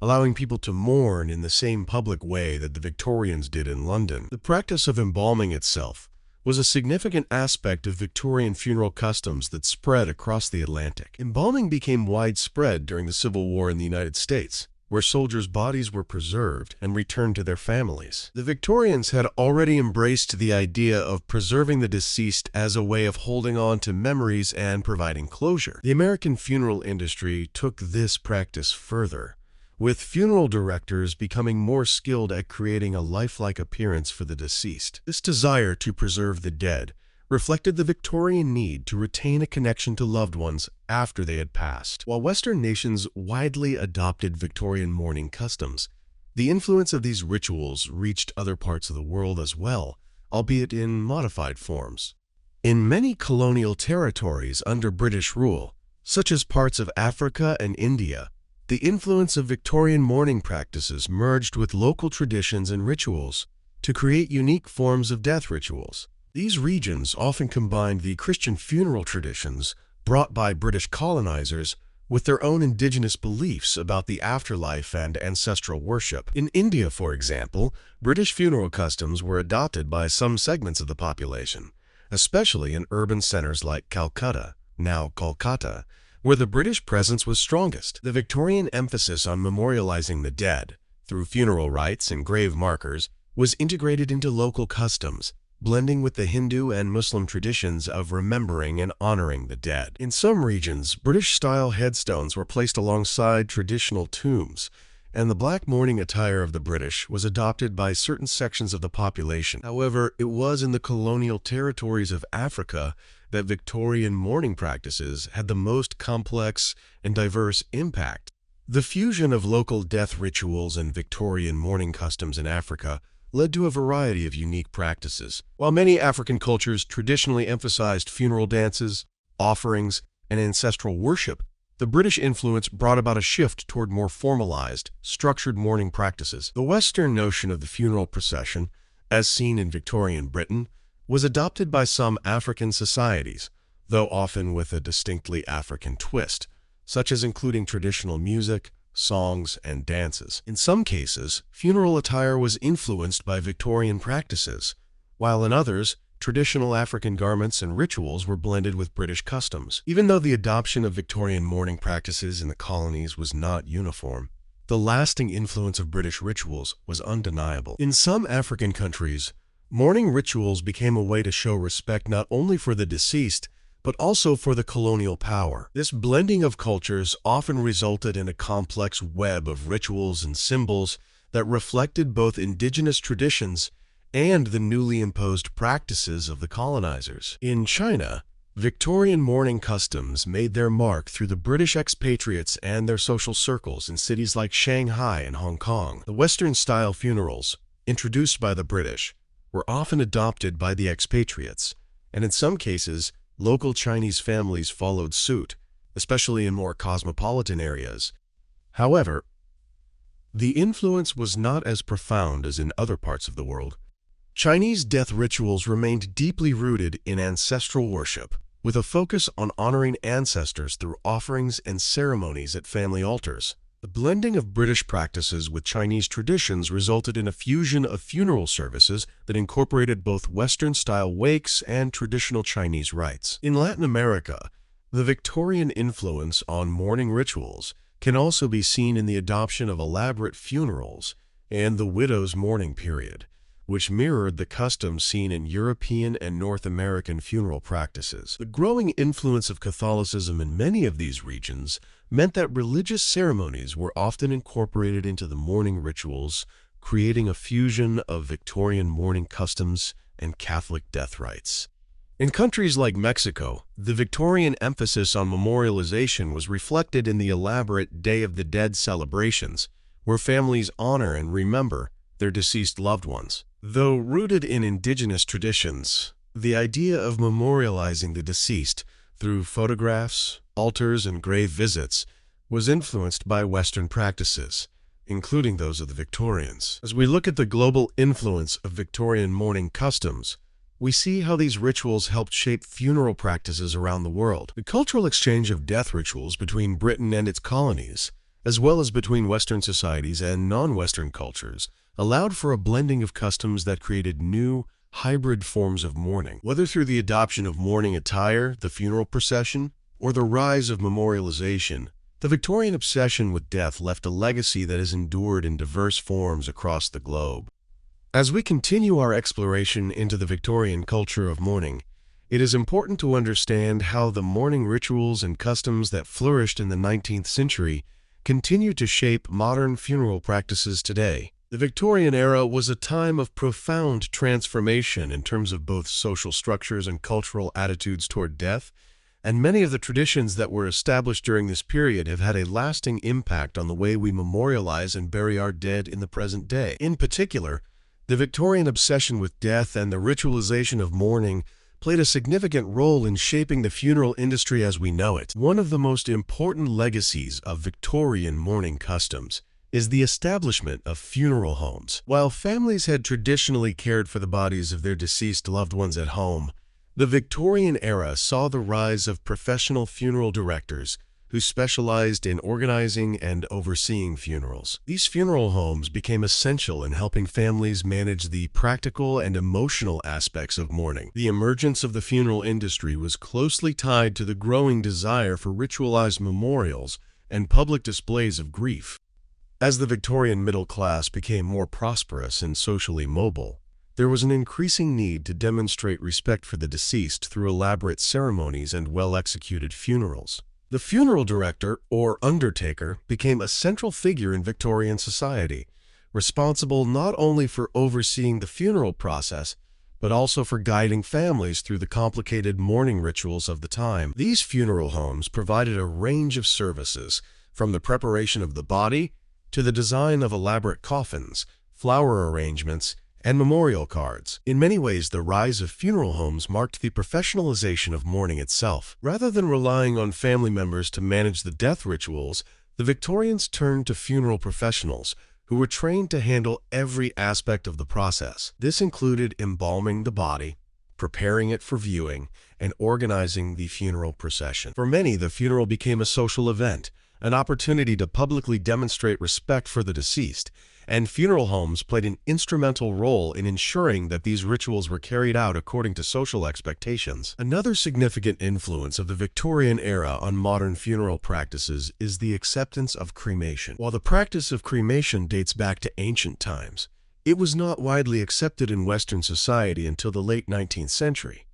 allowing people to mourn in the same public way that the Victorians did in London. The practice of embalming itself was a significant aspect of Victorian funeral customs that spread across the Atlantic. Embalming became widespread during the Civil War in the United States, where soldiers' bodies were preserved and returned to their families. The Victorians had already embraced the idea of preserving the deceased as a way of holding on to memories and providing closure. The American funeral industry took this practice further, with funeral directors becoming more skilled at creating a lifelike appearance for the deceased. This desire to preserve the dead reflected the Victorian need to retain a connection to loved ones after they had passed. While Western nations widely adopted Victorian mourning customs, the influence of these rituals reached other parts of the world as well, albeit in modified forms. In many colonial territories under British rule, such as parts of Africa and India, the influence of Victorian mourning practices merged with local traditions and rituals to create unique forms of death rituals. These regions often combined the Christian funeral traditions brought by British colonizers with their own indigenous beliefs about the afterlife and ancestral worship. In India, for example, British funeral customs were adopted by some segments of the population, especially in urban centers like Calcutta, now Kolkata, where the British presence was strongest. The Victorian emphasis on memorializing the dead through funeral rites and grave markers was integrated into local customs, blending with the Hindu and Muslim traditions of remembering and honoring the dead. In some regions, British-style headstones were placed alongside traditional tombs, and the black mourning attire of the British was adopted by certain sections of the population. However, it was in the colonial territories of Africa that Victorian mourning practices had the most complex and diverse impact. The fusion of local death rituals and Victorian mourning customs in Africa led to a variety of unique practices. While many African cultures traditionally emphasized funeral dances, offerings, and ancestral worship, the British influence brought about a shift toward more formalized, structured mourning practices. The Western notion of the funeral procession, as seen in Victorian Britain, was adopted by some African societies, though often with a distinctly African twist, such as including traditional music, songs, and dances. In some cases, funeral attire was influenced by Victorian practices, while in others, traditional African garments and rituals were blended with British customs. Even though the adoption of Victorian mourning practices in the colonies was not uniform, the lasting influence of British rituals was undeniable. In some African countries, mourning rituals became a way to show respect not only for the deceased, but also for the colonial power. This blending of cultures often resulted in a complex web of rituals and symbols that reflected both indigenous traditions and the newly imposed practices of the colonizers. In China, Victorian mourning customs made their mark through the British expatriates and their social circles in cities like Shanghai and Hong Kong. The Western-style funerals, introduced by the British, were often adopted by the expatriates, and in some cases, local Chinese families followed suit, especially in more cosmopolitan areas. However, the influence was not as profound as in other parts of the world. Chinese death rituals remained deeply rooted in ancestral worship, with a focus on honoring ancestors through offerings and ceremonies at family altars. The blending of British practices with Chinese traditions resulted in a fusion of funeral services that incorporated both Western-style wakes and traditional Chinese rites. In Latin America, the Victorian influence on mourning rituals can also be seen in the adoption of elaborate funerals and the widow's mourning period, which mirrored the customs seen in European and North American funeral practices. The growing influence of Catholicism in many of these regions meant that religious ceremonies were often incorporated into the mourning rituals, creating a fusion of Victorian mourning customs and Catholic death rites. In countries like Mexico, the Victorian emphasis on memorialization was reflected in the elaborate Day of the Dead celebrations, where families honor and remember their deceased loved ones. Though rooted in indigenous traditions, the idea of memorializing the deceased through photographs, altars, and grave visits was influenced by Western practices, including those of the Victorians. As we look at the global influence of Victorian mourning customs, we see how these rituals helped shape funeral practices around the world. The cultural exchange of death rituals between Britain and its colonies, as well as between Western societies and non-Western cultures, allowed for a blending of customs that created new, hybrid forms of mourning. Whether through the adoption of mourning attire, the funeral procession, or the rise of memorialization, the Victorian obsession with death left a legacy that has endured in diverse forms across the globe. As we continue our exploration into the Victorian culture of mourning, it is important to understand how the mourning rituals and customs that flourished in the 19th century continue to shape modern funeral practices today. The Victorian era was a time of profound transformation in terms of both social structures and cultural attitudes toward death, and many of the traditions that were established during this period have had a lasting impact on the way we memorialize and bury our dead in the present day. In particular, the Victorian obsession with death and the ritualization of mourning played a significant role in shaping the funeral industry as we know it. One of the most important legacies of Victorian mourning customs is the establishment of funeral homes. While families had traditionally cared for the bodies of their deceased loved ones at home, the Victorian era saw the rise of professional funeral directors who specialized in organizing and overseeing funerals. These funeral homes became essential in helping families manage the practical and emotional aspects of mourning. The emergence of the funeral industry was closely tied to the growing desire for ritualized memorials and public displays of grief. As the Victorian middle class became more prosperous and socially mobile, there was an increasing need to demonstrate respect for the deceased through elaborate ceremonies and well-executed funerals. The funeral director, or undertaker, became a central figure in Victorian society, responsible not only for overseeing the funeral process, but also for guiding families through the complicated mourning rituals of the time. These funeral homes provided a range of services, from the preparation of the body to the design of elaborate coffins, flower arrangements, and memorial cards. In many ways, the rise of funeral homes marked the professionalization of mourning itself. Rather than relying on family members to manage the death rituals, the Victorians turned to funeral professionals who were trained to handle every aspect of the process. This included embalming the body, preparing it for viewing, and organizing the funeral procession. For many, the funeral became a social event, an opportunity to publicly demonstrate respect for the deceased, and funeral homes played an instrumental role in ensuring that these rituals were carried out according to social expectations. Another significant influence of the Victorian era on modern funeral practices is the acceptance of cremation. While the practice of cremation dates back to ancient times, it was not widely accepted in Western society until the late 19th century,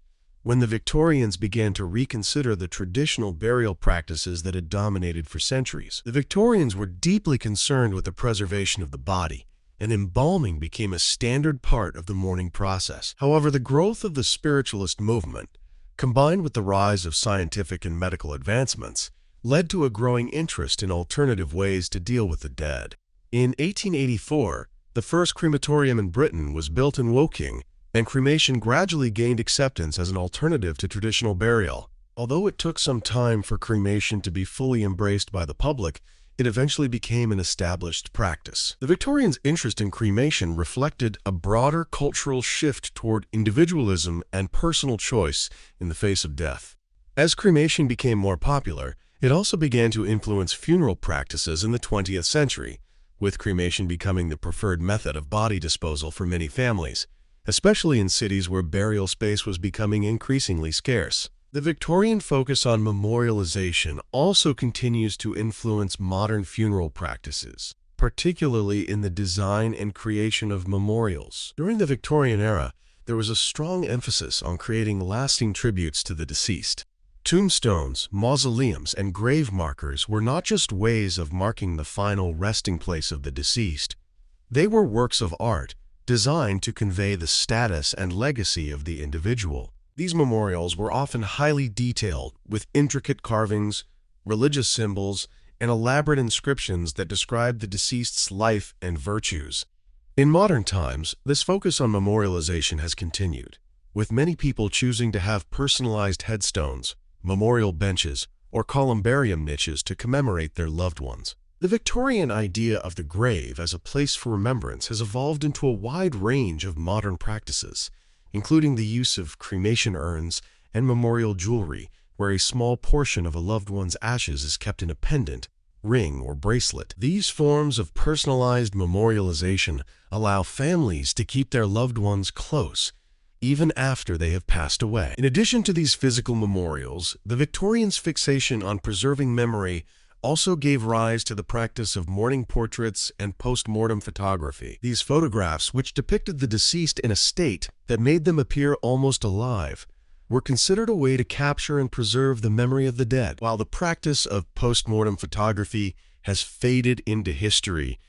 when the Victorians began to reconsider the traditional burial practices that had dominated for centuries. The Victorians were deeply concerned with the preservation of the body, and embalming became a standard part of the mourning process. However, the growth of the spiritualist movement, combined with the rise of scientific and medical advancements, led to a growing interest in alternative ways to deal with the dead. In 1884, the first crematorium in Britain was built in Woking, and cremation gradually gained acceptance as an alternative to traditional burial. Although it took some time for cremation to be fully embraced by the public, it eventually became an established practice. The Victorians' interest in cremation reflected a broader cultural shift toward individualism and personal choice in the face of death. As cremation became more popular, it also began to influence funeral practices in the 20th century, with cremation becoming the preferred method of body disposal for many families, especially in cities where burial space was becoming increasingly scarce. The Victorian focus on memorialization also continues to influence modern funeral practices, particularly in the design and creation of memorials. During the Victorian era, there was a strong emphasis on creating lasting tributes to the deceased. Tombstones, mausoleums, and grave markers were not just ways of marking the final resting place of the deceased. They were works of art designed to convey the status and legacy of the individual. These memorials were often highly detailed, with intricate carvings, religious symbols, and elaborate inscriptions that described the deceased's life and virtues. In modern times, this focus on memorialization has continued, with many people choosing to have personalized headstones, memorial benches, or columbarium niches to commemorate their loved ones. The Victorian idea of the grave as a place for remembrance has evolved into a wide range of modern practices, including the use of cremation urns and memorial jewelry, where a small portion of a loved one's ashes is kept in a pendant, ring, or bracelet. These forms of personalized memorialization allow families to keep their loved ones close, even after they have passed away. In addition to these physical memorials, the Victorians' fixation on preserving memory also gave rise to the practice of mourning portraits and post-mortem photography. These photographs, which depicted the deceased in a state that made them appear almost alive, were considered a way to capture and preserve the memory of the dead. While the practice of post-mortem photography has faded into history,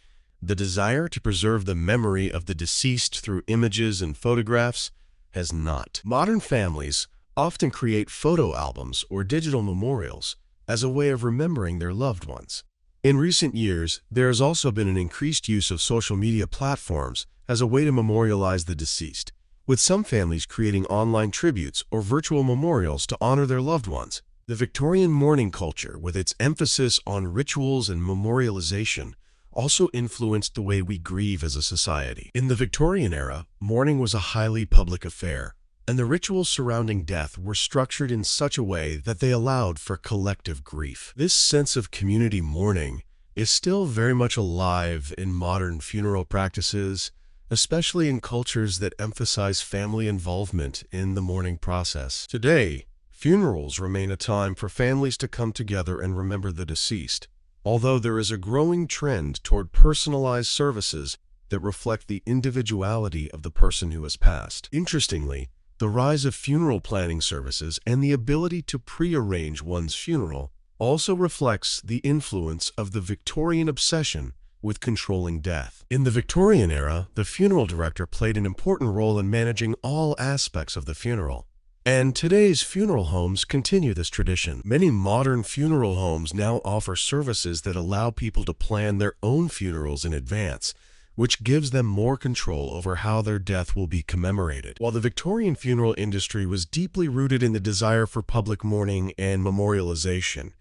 the desire to preserve the memory of the deceased through images and photographs has not. Modern families often create photo albums or digital memorials as a way of remembering their loved ones. In recent years, there has also been an increased use of social media platforms as a way to memorialize the deceased, with some families creating online tributes or virtual memorials to honor their loved ones. The Victorian mourning culture, with its emphasis on rituals and memorialization, also influenced the way we grieve as a society. In the Victorian era, mourning was a highly public affair, and the rituals surrounding death were structured in such a way that they allowed for collective grief. This sense of community mourning is still very much alive in modern funeral practices, especially in cultures that emphasize family involvement in the mourning process. Today, funerals remain a time for families to come together and remember the deceased, although there is a growing trend toward personalized services that reflect the individuality of the person who has passed. Interestingly, the rise of funeral planning services and the ability to pre-arrange one's funeral also reflects the influence of the Victorian obsession with controlling death. In the Victorian era, the funeral director played an important role in managing all aspects of the funeral. And today's funeral homes continue this tradition. Many modern funeral homes now offer services that allow people to plan their own funerals in advance, which gives them more control over how their death will be commemorated. While the Victorian funeral industry was deeply rooted in the desire for public mourning and memorialization,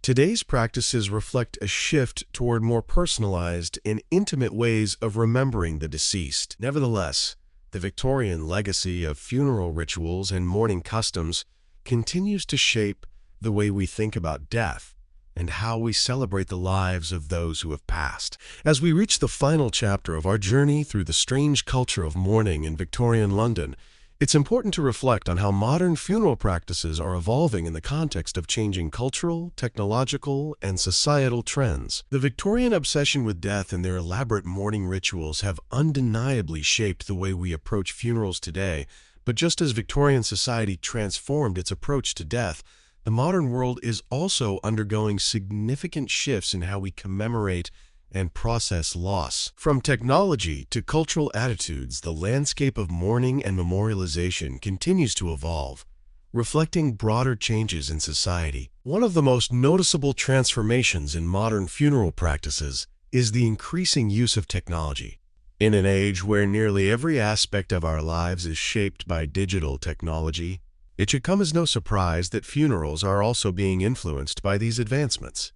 today's practices reflect a shift toward more personalized and intimate ways of remembering the deceased. Nevertheless, the Victorian legacy of funeral rituals and mourning customs continues to shape the way we think about death and how we celebrate the lives of those who have passed. As we reach the final chapter of our journey through the strange culture of mourning in Victorian London, it's important to reflect on how modern funeral practices are evolving in the context of changing cultural, technological, and societal trends. The Victorian obsession with death and their elaborate mourning rituals have undeniably shaped the way we approach funerals today, but just as Victorian society transformed its approach to death, the modern world is also undergoing significant shifts in how we commemorate and process loss. From technology to cultural attitudes, the landscape of mourning and memorialization continues to evolve, reflecting broader changes in society. One of the most noticeable transformations in modern funeral practices is the increasing use of technology. In an age where nearly every aspect of our lives is shaped by digital technology, it should come as no surprise that funerals are also being influenced by these advancements.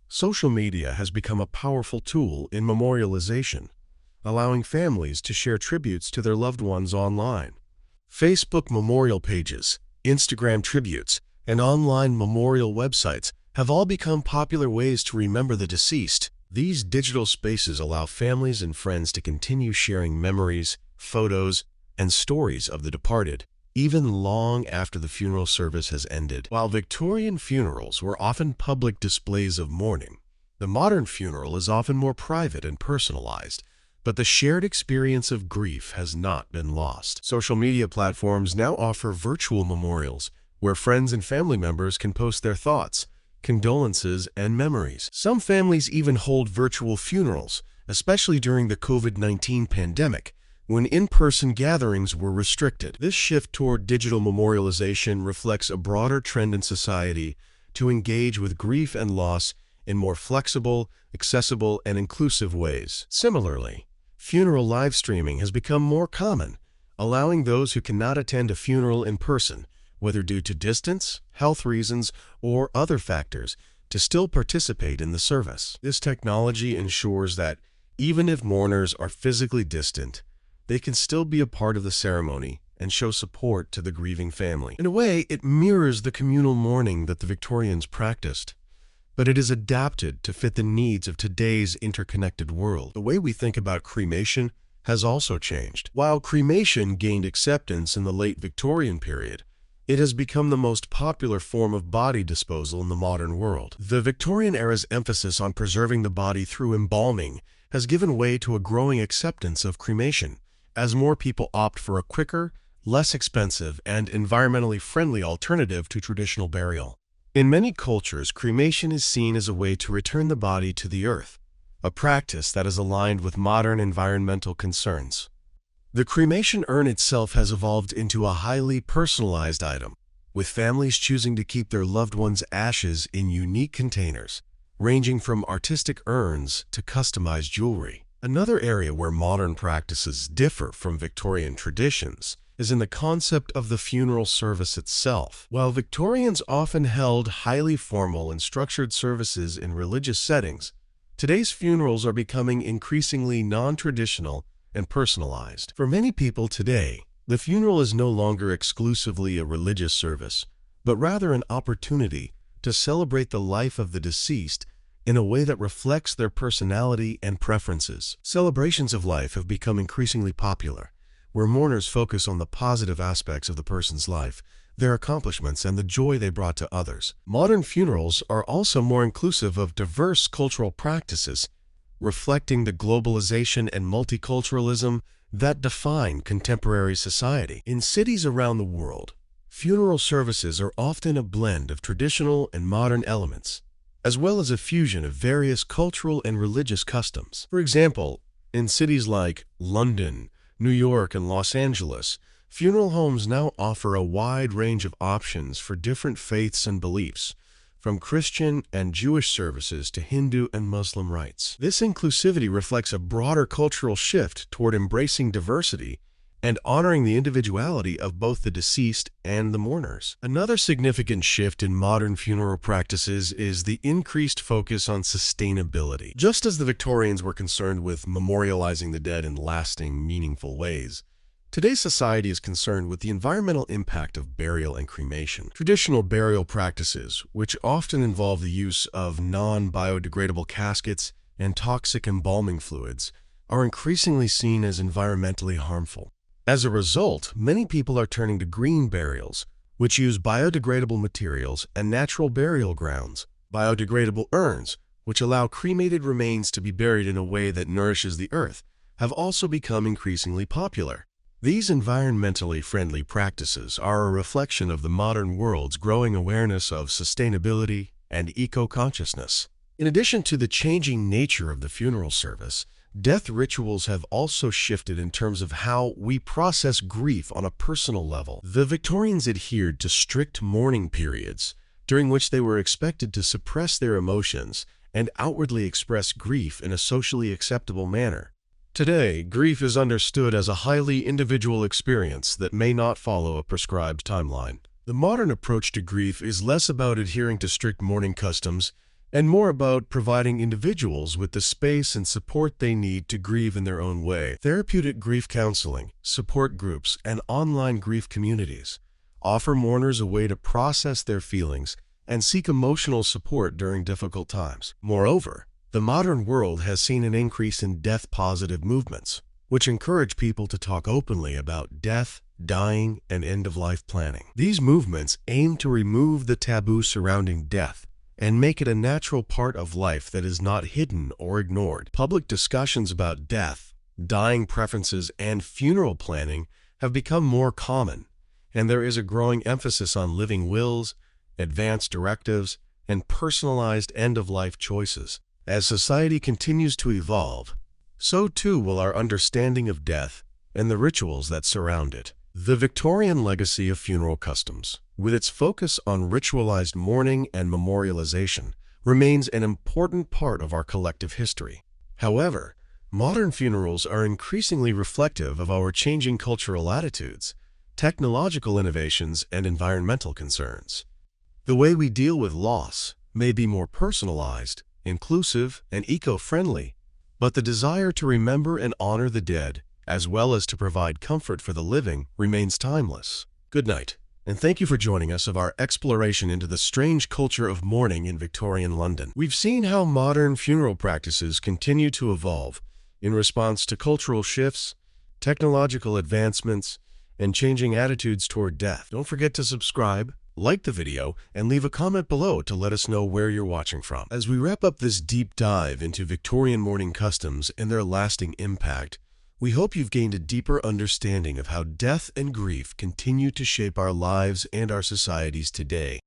Social media has become a powerful tool in memorialization, allowing families to share tributes to their loved ones online. Facebook memorial pages, Instagram tributes, and online memorial websites have all become popular ways to remember the deceased. These digital spaces allow families and friends to continue sharing memories, photos, and stories of the departed, even long after the funeral service has ended. While Victorian funerals were often public displays of mourning, the modern funeral is often more private and personalized, but the shared experience of grief has not been lost. Social media platforms now offer virtual memorials, where friends and family members can post their thoughts, condolences, and memories. Some families even hold virtual funerals, especially during the COVID-19 pandemic, when in-person gatherings were restricted. This shift toward digital memorialization reflects a broader trend in society to engage with grief and loss in more flexible, accessible, and inclusive ways. Similarly, funeral live streaming has become more common, allowing those who cannot attend a funeral in person, whether due to distance, health reasons, or other factors, to still participate in the service. This technology ensures that even if mourners are physically distant, they can still be a part of the ceremony and show support to the grieving family. In a way, it mirrors the communal mourning that the Victorians practiced, but it is adapted to fit the needs of today's interconnected world. The way we think about cremation has also changed. While cremation gained acceptance in the late Victorian period, it has become the most popular form of body disposal in the modern world. The Victorian era's emphasis on preserving the body through embalming has given way to a growing acceptance of cremation, as more people opt for a quicker, less expensive, and environmentally friendly alternative to traditional burial. In many cultures, cremation is seen as a way to return the body to the earth, a practice that is aligned with modern environmental concerns. The cremation urn itself has evolved into a highly personalized item, with families choosing to keep their loved ones' ashes in unique containers, ranging from artistic urns to customized jewelry. Another area where modern practices differ from Victorian traditions is in the concept of the funeral service itself. While Victorians often held highly formal and structured services in religious settings, today's funerals are becoming increasingly non-traditional and personalized. For many people today, the funeral is no longer exclusively a religious service, but rather an opportunity to celebrate the life of the deceased in a way that reflects their personality and preferences. Celebrations of life have become increasingly popular, where mourners focus on the positive aspects of the person's life, their accomplishments, and the joy they brought to others. Modern funerals are also more inclusive of diverse cultural practices, reflecting the globalization and multiculturalism that define contemporary society. In cities around the world, funeral services are often a blend of traditional and modern elements, as well as a fusion of various cultural and religious customs. For example, in cities like London, New York, and Los Angeles, funeral homes now offer a wide range of options for different faiths and beliefs, from Christian and Jewish services to Hindu and Muslim rites. This inclusivity reflects a broader cultural shift toward embracing diversity and honoring the individuality of both the deceased and the mourners. Another significant shift in modern funeral practices is the increased focus on sustainability. Just as the Victorians were concerned with memorializing the dead in lasting, meaningful ways, today's society is concerned with the environmental impact of burial and cremation. Traditional burial practices, which often involve the use of non-biodegradable caskets and toxic embalming fluids, are increasingly seen as environmentally harmful. As a result, many people are turning to green burials, which use biodegradable materials and natural burial grounds. Biodegradable urns, which allow cremated remains to be buried in a way that nourishes the earth, have also become increasingly popular. These environmentally friendly practices are a reflection of the modern world's growing awareness of sustainability and eco-consciousness. In addition to the changing nature of the funeral service, death rituals have also shifted in terms of how we process grief on a personal level. The Victorians adhered to strict mourning periods, during which they were expected to suppress their emotions and outwardly express grief in a socially acceptable manner. Today, grief is understood as a highly individual experience that may not follow a prescribed timeline. The modern approach to grief is less about adhering to strict mourning customs and more about providing individuals with the space and support they need to grieve in their own way. Therapeutic grief counseling, support groups, and online grief communities offer mourners a way to process their feelings and seek emotional support during difficult times. Moreover, the modern world has seen an increase in death-positive movements, which encourage people to talk openly about death, dying, and end-of-life planning. These movements aim to remove the taboo surrounding death and make it a natural part of life that is not hidden or ignored. Public discussions about death, dying preferences, and funeral planning have become more common, and there is a growing emphasis on living wills, advance directives, and personalized end-of-life choices. As society continues to evolve, so too will our understanding of death and the rituals that surround it. The Victorian legacy of funeral customs, with its focus on ritualized mourning and memorialization, remains an important part of our collective history. However, modern funerals are increasingly reflective of our changing cultural attitudes, technological innovations, and environmental concerns. The way we deal with loss may be more personalized, inclusive, and eco-friendly, but the desire to remember and honor the dead, as well as to provide comfort for the living, remains timeless. Good night, and thank you for joining us of our exploration into the strange culture of mourning in Victorian London. We've seen how modern funeral practices continue to evolve in response to cultural shifts, technological advancements, and changing attitudes toward death. Don't forget to subscribe, like the video, and leave a comment below to let us know where you're watching from. As we wrap up this deep dive into Victorian mourning customs and their lasting impact, we hope you've gained a deeper understanding of how death and grief continue to shape our lives and our societies today.